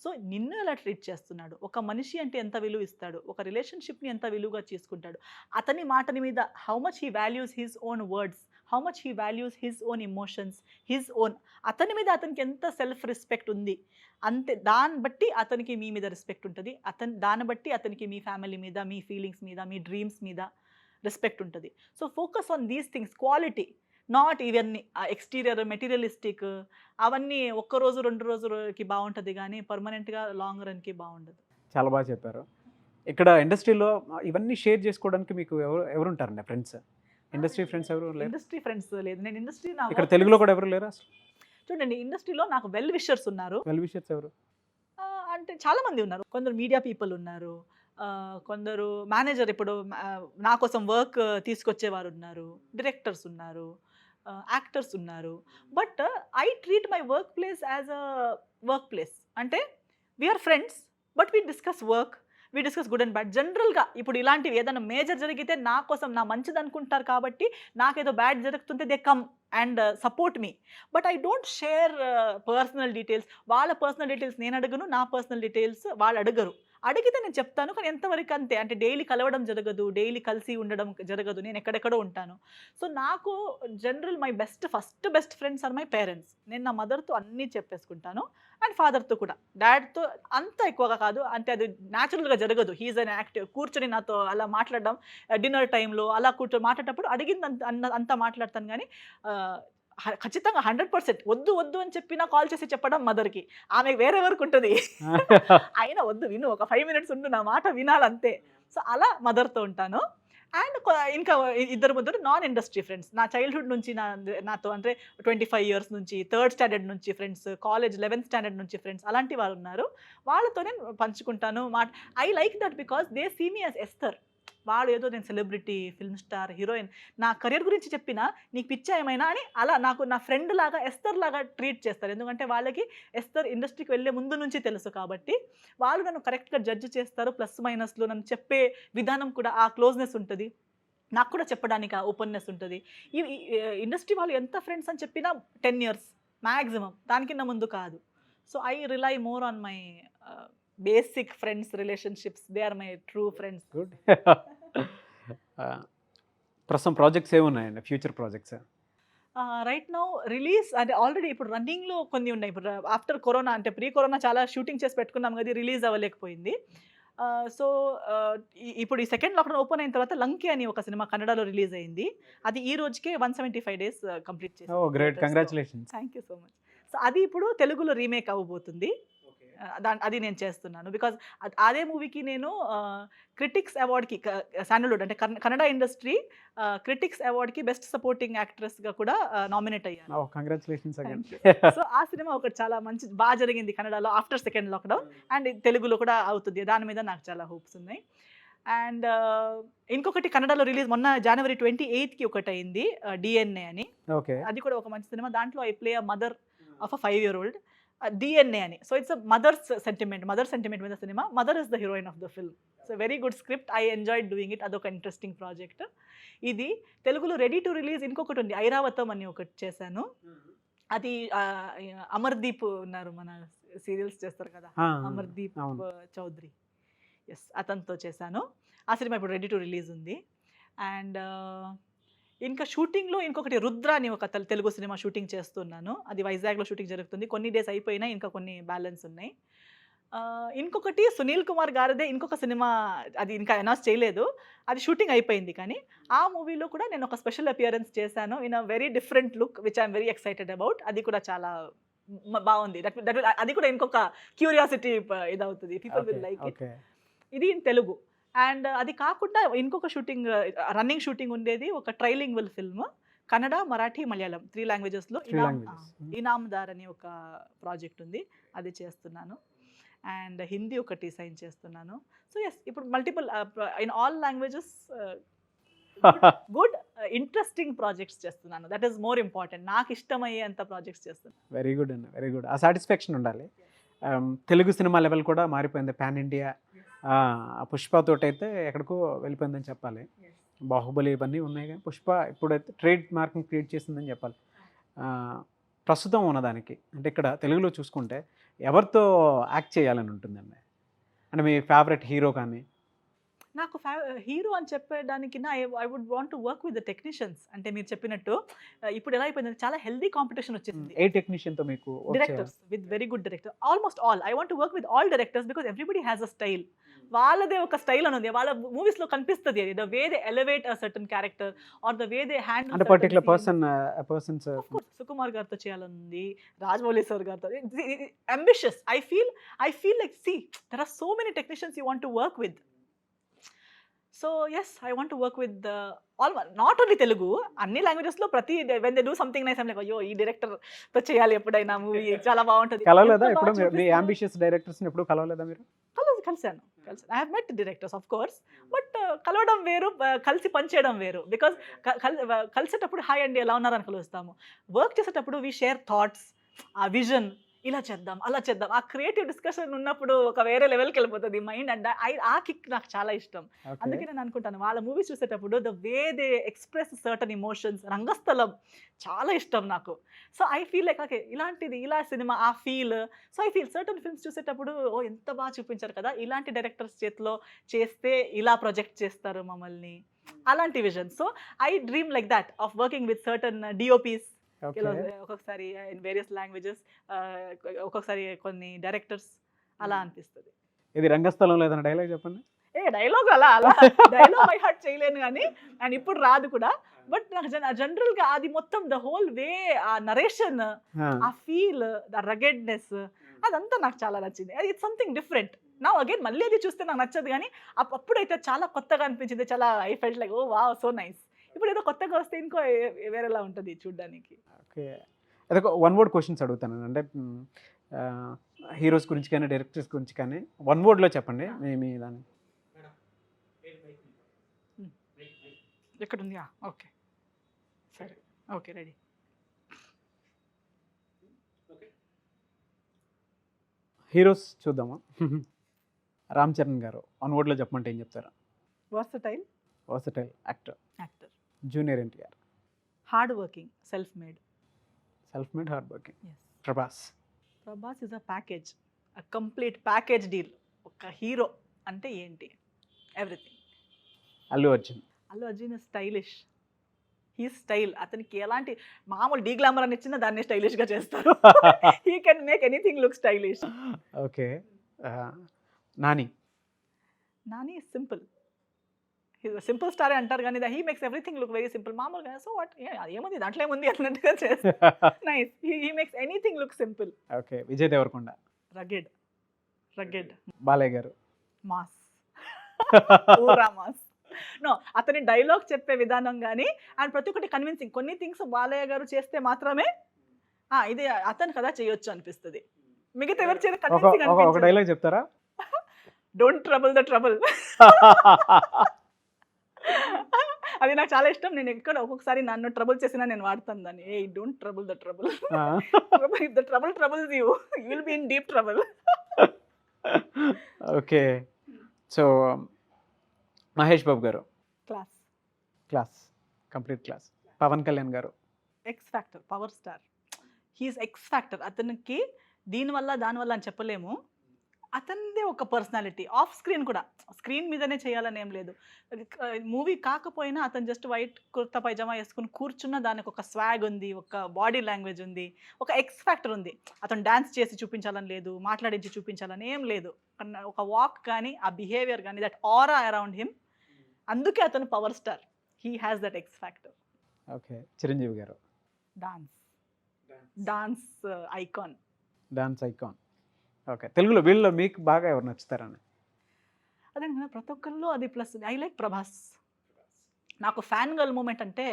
సో నిన్ను ఎలా ట్రీట్ చేస్తున్నాడు, ఒక మనిషి అంటే ఎంత విలువ ఇస్తాడు, ఒక రిలేషన్షిప్ని ఎంత విలువగా చేసుకుంటాడు, అతని మాటని మీద how much he values his own words, how much he values his own emotions, his own, అతని మీద అతనికి ఎంత సెల్ఫ్ రెస్పెక్ట్ ఉంది, అంతే దాన్ని బట్టి అతనికి మీ మీద రెస్పెక్ట్ ఉంటుంది. దాన్ని బట్టి అతనికి మీ ఫ్యామిలీ మీద, మీ ఫీలింగ్స్ మీద, మీ డ్రీమ్స్ మీద రెస్పెక్ట్ ఉంటుంది. So focus on these things, quality, not ఇవన్నీ ఎక్స్టీరియర్ మెటీరియలిస్టిక్, అవన్నీ ఒక్కరోజు 2 రోజులకి బాగుంటుంది, కానీ పర్మనెంట్గా లాంగ్ రన్కి బాగుండదు. చాలా బాగా చెప్పారు. ఇక్కడ ఇండస్ట్రీలో ఇవన్నీ షేర్ చేసుకోవడానికి మీకు ఎవరు ఉంటారండి ఫ్రెండ్స్? ఇండస్ట్రీ ఫ్రెండ్స్ ఎవరు లేరు? ఇండస్ట్రీ ఫ్రెండ్స్ లేదు. నేను ఇండస్ట్రీ ఇక్కడ తెలుగులో కూడా ఎవరు లేరు అసలు? చూడండి, ఇండస్ట్రీలో నాకు వెల్ విషర్స్ ఉన్నారు. వెల్ విషర్స్ ఎవరు అంటే చాలా మంది ఉన్నారు. కొందరు మీడియా పీపుల్ ఉన్నారు, కొందరు మేనేజర్, ఇప్పుడు నా కోసం వర్క్ తీసుకొచ్చేవారు ఉన్నారు, డైరెక్టర్స్ ఉన్నారు, యాక్టర్స్ ఉన్నారు. But I treat my workplace as a workplace. అంటే we are friends, but we discuss work, we discuss good and bad. జనరల్గా ఇప్పుడు ఇలాంటివి ఏదైనా మేజర్ జరిగితే నా కోసం, నా మంచిది అనుకుంటారు కాబట్టి, నాకేదో బ్యాడ్ జరుగుతుంటే they come and support me. But I don't share personal details. వాళ్ళ పర్సనల్ డీటెయిల్స్ నేను అడగను, నా పర్సనల్ డీటెయిల్స్ వాళ్ళు అడగరు. అడిగితే నేను చెప్తాను, కానీ ఎంతవరకు అంతే. అంటే డైలీ కలవడం జరగదు, డైలీ కలిసి ఉండడం జరగదు, నేను ఎక్కడెక్కడో ఉంటాను. సో నాకు general my first best friends are my parents. నేను నా మదర్తో అన్నీ చెప్పేసుకుంటాను, అండ్ ఫాదర్తో కూడా. డాడ్తో అంత ఎక్కువగా కాదు, అంటే అది న్యాచురల్గా జరగదు. హీఈస్ అన్ యాక్టివ్, కూర్చొని నాతో అలా మాట్లాడడం, డిన్నర్ టైంలో అలా కూర్చొని మాట్లాడేటప్పుడు అడిగింది అంతా మాట్లాడతాను. కానీ ఖచ్చితంగా 100% వద్దు అని చెప్పినా కాల్ చేసి చెప్పడం మదర్కి, ఆమె వేరే వరకు ఉంటుంది. అయినా వద్దు, విను, ఒక 5 minutes ఉండు, నా మాట వినాలంతే. సో అలా మదర్తో ఉంటాను. అండ్ ఇంకా 2 నాన్ ఇండస్ట్రీ ఫ్రెండ్స్, నా చైల్డ్హుడ్ నుంచి నాతో, అంటే 25 years నుంచి, 3rd standard నుంచి ఫ్రెండ్స్, కాలేజ్ 11th standard నుంచి ఫ్రెండ్స్, అలాంటి వాళ్ళు ఉన్నారు. వాళ్ళతో నేను పంచుకుంటాను. I like that because they see me as a star. వాడు ఏదో నేను సెలబ్రిటీ, ఫిల్మ్ స్టార్, హీరోయిన్, నా కెరియర్ గురించి చెప్పినా నీకు పిచ్చా ఏమైనా అని అలా నాకు నా ఫ్రెండ్ లాగా, ఎస్తర్ లాగా ట్రీట్ చేస్తారు. ఎందుకంటే వాళ్ళకి ఎస్తర్ ఇండస్ట్రీకి వెళ్ళే ముందు నుంచి తెలుసు కాబట్టి వాళ్ళు నన్ను కరెక్ట్గా జడ్జ్ చేస్తారు. ప్లస్ మైనస్లు నన్ను చెప్పే విధానం కూడా ఆ క్లోజ్నెస్ ఉంటుంది, నాకు కూడా చెప్పడానికి ఆ ఓపెన్నెస్ ఉంటుంది. ఈ ఇండస్ట్రీ వాళ్ళు ఎంత ఫ్రెండ్స్ అని చెప్పినా 10 ఇయర్స్ మ్యాక్సిమం, దానికన్నా ముందు కాదు. So I rely more on my basic friends relationships. They are my true friends. Good. ప్రస్తుతం ప్రాజెక్ట్స్ ఏమున్నాయండి, future projects? Right now release అంటే ఆల్రెడీ ఇప్పుడు రన్నింగ్లో కొన్ని ఉన్నాయి. ఇప్పుడు ఆఫ్టర్ కరోనా అంటే ప్రీ కరోనా చాలా షూటింగ్ చేసి పెట్టుకున్నాం కదా, రిలీజ్ అవ్వలేకపోయింది. సో ఇప్పుడు ఈ సెకండ్ లాక్డౌన్ ఓపెన్ అయిన తర్వాత లంకి అని ఒక సినిమా కన్నడలో రిలీజ్ అయింది. అది ఈ రోజుకే 175 డేస్ కంప్లీట్ చేసి. Oh great, congratulations. Thank you so much. So అది ఇప్పుడు తెలుగులో రీమేక్ అవ్వబోతుంది. అది నేను చేస్తున్నాను. బికాజ్ అదే మూవీకి నేను క్రిటిక్స్ అవార్డ్కి శాండల్వుడ్ అంటే కన్నడ ఇండస్ట్రీ క్రిటిక్స్ అవార్డ్కి బెస్ట్ సపోర్టింగ్ యాక్ట్రెస్గా కూడా నామినేట్ అయ్యాను. Congratulations again. సో ఆ సినిమా ఒకటి చాలా మంచి బాగా జరిగింది కన్నడలో ఆఫ్టర్ సెకండ్ లాక్డౌన్, అండ్ తెలుగులో కూడా అవుతుంది. దాని మీద నాకు చాలా హోప్స్ ఉన్నాయి. అండ్ ఇంకొకటి కన్నడలో రిలీజ్ మొన్న January 28కి ఒకటి అయింది, DNA అని. ఓకే. అది కూడా ఒక మంచి సినిమా. దాంట్లో I play a mother of a 5-year-old. DNA అని. So it's a mother sentiment మీద cinema. Mother is the heroine of the film. So very good script, I enjoyed doing it. అదొక interesting project. ఇది తెలుగులో ready to release ఇంకొకటి ఉంది, ఐరావతం అని ఒకటి చేశాను. అది అమర్దీప్ ఉన్నారు, మన సీరియల్స్ చేస్తారు కదా, అమర్దీప్ చౌదరి, ఎస్, అతనితో చేశాను. ఆ సినిమా ఇప్పుడు రెడీ టు రిలీజ్ ఉంది. అండ్ ఇంకా షూటింగ్లో ఇంకొకటి రుద్ర అని ఒక తెలుగు సినిమా షూటింగ్ చేస్తున్నాను. అది వైజాగ్లో షూటింగ్ జరుగుతుంది. కొన్ని డేస్ అయిపోయినాయి, ఇంకా కొన్ని బ్యాలెన్స్ ఉన్నాయి. ఇంకొకటి సునీల్ కుమార్ గారిదే ఇంకొక సినిమా, అది ఇంకా అనౌన్స్ చేయలేదు, అది షూటింగ్ అయిపోయింది. కానీ ఆ మూవీలో కూడా నేను ఒక స్పెషల్ అపియరెన్స్ చేశాను in a very different look which I'm very excited about. అది కూడా చాలా బాగుంది. అది కూడా ఇంకొక క్యూరియాసిటీ ఇదవుతుంది, పీపుల్ విల్ లైక్ ఇట్. ఇది ఇన్ తెలుగు. అండ్ అది కాకుండా ఇంకొక షూటింగ్, రన్నింగ్ షూటింగ్ ఉండేది, ఒక ట్రైలింగ్వల్ ఫిల్మ్, కన్నడ, మరాఠీ, మలయాళం 3 లాంగ్వేజెస్లో ఇనామ్దార్ అని ఒక ప్రాజెక్ట్ ఉంది, అది చేస్తున్నాను. అండ్ హిందీ ఒకటి సైన్ చేస్తున్నాను. సో ఎస్, ఇప్పుడు multiple in all languages good interesting projects చేస్తున్నాను. That is more important. నాకు ఇష్టమయ్యేంత ప్రాజెక్ట్స్ చేస్తున్నాను. వెరీ గుడ్ అండి, వెరీ గుడ్. ఆ సాటిస్ఫాక్షన్ ఉండాలి. తెలుగు సినిమా లెవెల్ కూడా మారిపోయింది, పాన్ ఇండియా. పుష్పతోటి అయితే ఎక్కడికో వెళ్ళిపోయిందని చెప్పాలి. బాహుబలి ఇవన్నీ ఉన్నాయి, కానీ పుష్ప ఇప్పుడైతే ట్రేడ్ మార్క్ని క్రియేట్ చేసిందని చెప్పాలి. ప్రస్తుతం ఉన్నదానికి అంటే ఇక్కడ తెలుగులో చూసుకుంటే ఎవరితో యాక్ట్ చేయాలని ఉంటుందండి? అంటే మీ ఫేవరెట్ హీరో కానీ? నాకు హీరో అని చెప్పడానికి I would want to work with the technicians. అంటే మీరు చెప్పినట్టు ఇప్పుడు ఎలా అయిపోయింది, చాలా హెల్దీ కాంపిటీషన్ వచ్చింది. ఏ టెక్నీషియన్తో మీకు? Directors with very good director, almost all. I want to work with all directors because everybody has a style. వాళ్ళదే ఒక స్టైల్ అనేది వాళ్ళ మూవీస్లో కనిపిస్తుంది. అది the way they elevate a certain character or the way they handle అంటే particular persons. Sukumar గారితో చేయాలనుంది, రాజమౌళి సార్ గారితో. Ambitious. I feel like see there are so many technicians you want to work with. So yes, I want to work with all, not only Telugu, అన్ని లాంగ్వేజెస్లో. ప్రతి when they do something nice I'm like, అయ్యో ఈ డైరెక్టర్తో చేయాలి ఎప్పుడైనా movie, చాలా బాగుంటుంది. కలవలేదా ఎప్పుడు మీ ambitious డైరెక్టర్స్ని? ఎప్పుడు కలవలేదా మీరు? కలిసాను. I have met directors of course, but కలవడం వేరు, కలిసి పనిచేయడం వేరు. బికాస్ కలిసేటప్పుడు హాయ్ అండి ఎలా ఉన్నారని కలుస్తాము. వర్క్ చేసేటప్పుడు వీ షేర్ థాట్స్, ఆ విజన్, ఇలా చేద్దాం అలా చేద్దాం, ఆ క్రియేటివ్ డిస్కషన్ ఉన్నప్పుడు ఒక వేరే లెవెల్కి వెళ్ళిపోతుంది మైండ్. అండ్ ఆ కిక్ నాకు చాలా ఇష్టం. అందుకే నేను అనుకుంటాను వాళ్ళ మూవీస్ చూసేటప్పుడు the way they express certain emotions, Rangasthalam చాలా ఇష్టం నాకు. So I feel like okay ఇలాంటిది, ఇలా సినిమా ఆ feel. So I feel certain films చూసేటప్పుడు ఓ ఎంత బాగా చూపించారు కదా, ఇలాంటి డైరెక్టర్స్ చేతిలో చేస్తే ఇలా ప్రొజెక్ట్ చేస్తారు మమ్మల్ని, అలాంటి vision. So I dream like that of working with certain DOPs, ఒక్కొక్కసారి ఇన్ వేరియస్ లాంగ్వేజెస్, ఒక్కొక్కసారి కొన్ని డైరెక్టర్స్, అలా అనిపిస్తుంది. ఇది రంగస్థలం లేదన్న డైలాగ్ చెప్పండి. డైలాగ్ అలా డైలాగ్ బై హార్ట్ చేయలేను కానీ, అండ్ ఇప్పుడు రాదు కూడా. బట్ నాకు జనరల్గా అది మొత్తం ద హోల్ వే, ఆ నరేషన్, ఆ ఫీల్, ద రగెడ్నెస్, అదంతా నాకు చాలా నచ్చింది. It's something different. నా అగైన్ మళ్ళీ అది చూస్తే నాకు నచ్చదు, కానీ అప్పుడైతే చాలా కొత్తగా అనిపించింది. చాలా I felt like oh wow so nice. ఇప్పుడు ఏదో కొత్తగా వస్తే ఇంకో వేరేలా ఉంటుంది చూడడానికి. ఓకే, అదే వన్ వర్డ్ క్వశ్చన్స్ అడుగుతాను. అంటే హీరోస్ గురించి కానీ డైరెక్టర్స్ గురించి కానీ వన్ వర్డ్లో చెప్పండి మీ దాన్ని. ఎక్కడ ఉంది? ఓకే, సరే, ఓకే, రెడీ. హీరోస్ చూద్దామా? రామ్ చరణ్ గారు వన్ వర్డ్లో చెప్పమంటే ఏం చెప్తారా? Versatile versatile actor. Actor. Junior NTR. Hard working, self made. Self made, hard working. Yes. Prabhas. Prabhas is a package, a complete package deal. ఒక హీరో అంటే ఏంటి? Everything. Allu Arjun. Allu Arjun is stylish. He style. అతనికి ఎలాంటి మామూలు డీగ్లామర్ అని ఇచ్చినా దాన్ని స్టైలిష్గా చేస్తారు. He can make anything look stylish. Okay. Nani. Nani is simple. Simple స్టారే అంటారు కానీ he makes everything look very simple. మామూలుగా సో వాట్ ఏముంది దాంట్లో ఏముంది అన్నట్టుగా చేస్తారు. Nice. He makes anything look simple. Okay. Vijay Deverakonda. Rugged. Rugged. Balayya garu. Mass. పూరా మాస్. నో, అతని డైలాగ్ చెప్పే విధానం కానీ అండ్ ప్రతి ఒక్కటి కన్విన్సింగ్. కొన్ని థింగ్స్ బాలయ్య గారు చేస్తే మాత్రమే ఇది అతను కదా చేయొచ్చు అనిపిస్తుంది. మిగతా ఎవరు చేస్తే కన్విన్సింగ్ ఒక అనిపించదు. డైలాగ్ చెప్తారా? Don't trouble the trouble. అది నాకు చాలా ఇష్టం. నేను ఎక్కడ ఒక్కొక్కసారి నన్ను ట్రబుల్ చేసినా నేను వాడతాను దాన్ని. ఏ don't trouble the trouble. If the trouble troubles you, you will be in deep trouble. Okay. So Mahesh Babu garu. Class. Class, complete class. Pawan Kalyan garu. X factor, power star. He's X factor. అతనికి దీనివల్ల దానివల్ల అని చెప్పలేము. అతనిదే ఒక పర్సనాలిటీ. ఆఫ్ స్క్రీన్ కూడా, screen మీదనే చేయాలని ఏం లేదు. మూవీ కాకపోయినా అతను జస్ట్ వైట్ కుర్తా పైజామా వేసుకుని కూర్చున్న దానికి ఒక స్వాగ్ ఉంది, ఒక బాడీ లాంగ్వేజ్ ఉంది, ఒక ఎక్స్ ఫ్యాక్టర్ ఉంది. అతను డాన్స్ చేసి చూపించాలని లేదు, మాట్లాడించి చూపించాలని ఏం లేదు. ఒక వాక్ కానీ, ఆ బిహేవియర్ కానీ, దట్ ఆరా అరౌండ్ హిమ్, అందుకే అతను power star. He has that X factor. Okay. Chiranjeevi garu. Dance. Dance icon. Dance icon. Okay. తెలుగులో వీళ్ళలో మీకు బాగా ఎవరు నచ్చుతారని? అదే కదా, ప్రతి ఒక్కరిలో అది ప్లస్. I like Prabhas. నాకు ఫ్యాన్ గర్ల్ మూమెంట్ అంటే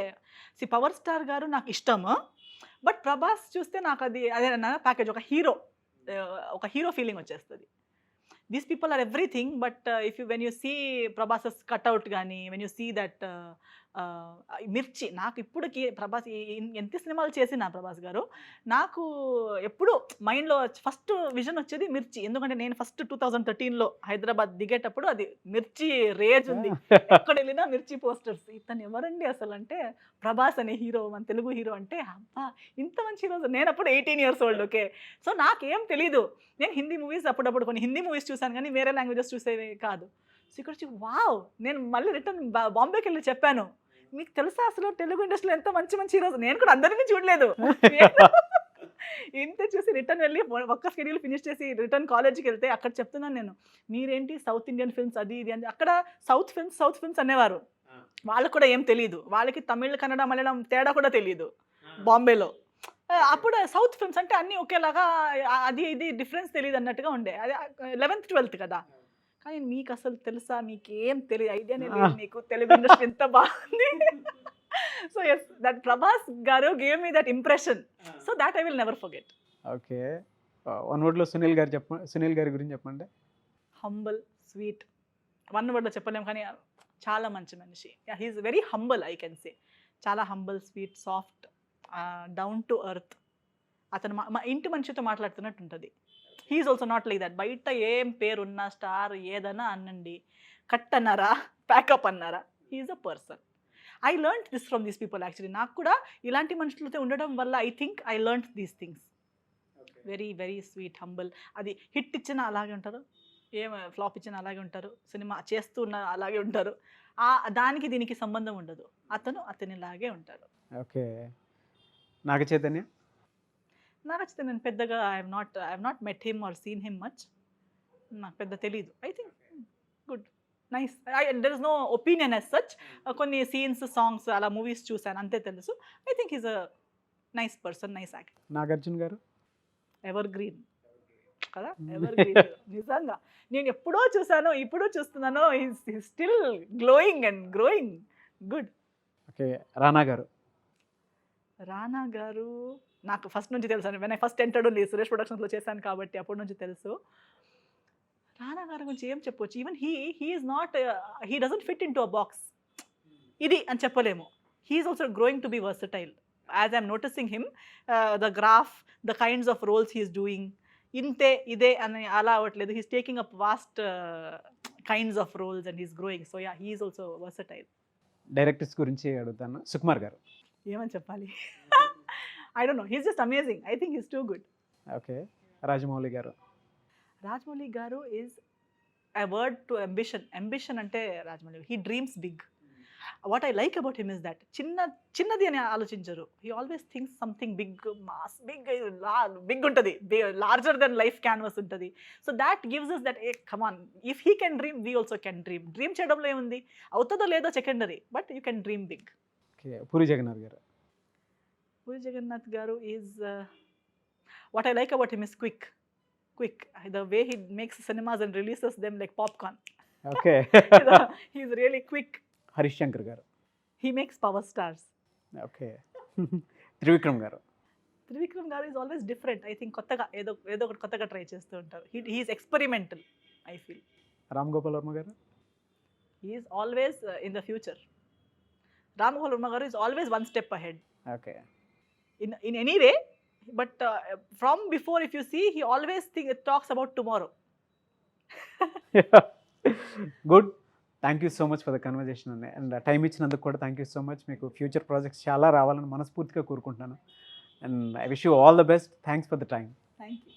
పవర్ స్టార్ గారు నాకు ఇష్టము, బట్ ప్రభాస్ చూస్తే నాకు అది అదే ప్యాకేజ్. ఒక హీరో ఫీలింగ్ వచ్చేస్తుంది. These people are everything, but when you see Prabhas's cutout కానీ, when you see that Mirchi, నాకు ఇప్పటికి ప్రభాస్ ఎంత సినిమాలు చేసిన ప్రభాస్ గారు, నాకు ఎప్పుడు మైండ్లో ఫస్ట్ విజన్ వచ్చేది మిర్చి. ఎందుకంటే నేను ఫస్ట్ 2013లో హైదరాబాద్ దిగేటప్పుడు అది మిర్చి రేజ్ ఉంది. ఎక్కడ వెళ్ళినా మిర్చి పోస్టర్స్. ఇతను ఎవరండి అసలు అంటే ప్రభాస్ అనే హీరో, మన తెలుగు హీరో అంటే అబ్బా ఇంత మంచి హీరో. నేను అప్పుడు 18 years old. ఓకే. సో నాకేం తెలీదు. నేను హిందీ మూవీస్ అప్పుడప్పుడు కొన్ని హిందీ మూవీస్ చూసాను కానీ వేరే లాంగ్వేజెస్ చూసేవి కాదు. సో ఇక్కడ వచ్చి వావ్, నేను మళ్ళీ రిటర్న్ బాంబేకి వెళ్ళి చెప్పాను, మీకు తెలుసా అసలు తెలుగు ఇండస్ట్రీలో ఎంత మంచి మంచి హీరోస్. నేను కూడా అందరినీ చూడలేదు. ఇంత చూసి రిటర్న్ వెళ్ళి ఒక్క స్కెడ్యూల్ ఫినిష్ చేసి రిటర్న్ కాలేజ్కి వెళ్తే అక్కడ చెప్తున్నాను నేను, మీరేంటి సౌత్ ఇండియన్ ఫిల్మ్స్ అది ఇది అని. అక్కడ సౌత్ ఫిల్మ్స్ అనేవారు. వాళ్ళకు కూడా ఏం తెలియదు. వాళ్ళకి తమిళ్, కన్నడ, మలయాళం తేడా కూడా తెలియదు బాంబేలో. అప్పుడు సౌత్ ఫిల్మ్స్ అంటే అన్నీ ఒకేలాగా, అది ఇది డిఫరెన్స్ తెలియదు అన్నట్టుగా ఉండే. అది 11th 12th కదా. కానీ మీకు అసలు తెలుసా, మీకు ఏం తెలియదు, ఐడియానే లేదు మీకు తెలుగు ఇండస్ట్రీ ఎంత బాగుంది. So yes, that Prabhas garu gave me that impression. So that I will never forget. Okay. One వర్డ్లో సునీల్ గారి గురించి చెప్పండి. Humble, sweet. వన్ వర్డ్లో చెప్పలేము కానీ చాలా మంచి మనిషి. He's very humble, I can say. చాలా humble, sweet, soft, down to earth. అతను మా ఇంటి మనిషితో మాట్లాడుతున్నట్టు ఉంటుంది. He's also not like that. బయట ఏం పేరున్నా, స్టార్ ఏదైనా అనండి, కట్ అన్నారా, ప్యాకప్ అన్నారా, he's a person. I learned this from these people actually. నాకు కూడా ఇలాంటి మనుషులతో ఉండడం వల్ల I think I learned these things. Very very sweet, humble. అది హిట్ ఇచ్చినా అలాగే ఉంటారు, ఏం ఫ్లాప్ ఇచ్చినా అలాగే ఉంటారు, సినిమా చేస్తున్నా అలాగే ఉంటారు. దానికి దీనికి సంబంధం ఉండదు. అతనిలాగే ఉంటారు. ఓకే. నాగ చైతన్య. నేను పెద్దగా I have not met him or seen him much. నాకు పెద్ద తెలీదు. I think good, nice. There is no opinion as such. కొన్ని సీన్స్, సాంగ్స్ అలా మూవీస్ చూశాను అంతే తెలుసు. I think is a nice person, nice actor. Nagarjuna garu. Evergreen కదా, evergreen. నిజంగా నేను ఎప్పుడో చూసాను, ఇప్పుడు చూస్తున్నాను. Still glowing and growing. Good. Okay. Rana garu నాకు ఫస్ట్ నుంచి తెలుసు. When I first entered only Suresh ప్రొడక్షన్స్లో చేశాను కాబట్టి అప్పటి నుంచి తెలుసు. రానా గారి గురించి ఏం చెప్పొచ్చు. Even he is not, he doesn't fit in to a box. ఇది అని చెప్పలేము. He's also growing to be versatile. As I'm noticing him, the graph, the kinds of roles he's doing, ఇంతే ఇదే అని అలా అవ్వట్లేదు. He's taking up vast kinds of roles and he's growing. So yeah, he's also versatile. Directors గురించి అడుగుతాను. సుకుమార్ గారు. ఏమని చెప్పాలి? I don't know, he's just amazing. I think he's too good. Okay. Rajamouli గారు. రాజమౌళి గారు is a word to ambition. Ambition ante Rajmouli, he dreams big. What I like about him is that చిన్నది అని ఆలోచించరు. He always thinks something big, mass, big untadi, larger than life canvas untadi. So that gives us that, hey, come on, if he can dream, we also can dream. Dream చేయడంలో ఏముంది, అవుతుందో లేదో secondary, but you can dream big. Okay. Puri Jagannadh garu. Puri Jagannadh garu is, what I like about him is quick. The way he makes cinemas and releases them like popcorn. Okay. He's really quick. Harish Shankar గారు. He makes power stars. Okay. Trivikram గారు. Trivikram garu is always different. I think kottaga ఏదో ఒకటి కొత్తగా try చేస్తూ ఉంటారు. He is experimental, I feel. Ram Gopal Varma గారు. He is always in the future. Ram Gopal Varma garu is always one step ahead. Okay. In any way, but from before, if you see, he always talks about tomorrow. Good. Thank you so much for the conversation అండి. And time ఇచ్చినందుకు కూడా thank you so much. మీకు future projects చాలా రావాలని మనస్ఫూర్తిగా కోరుకుంటున్నాను. And I wish you all the best. Thanks for the time. Thank you.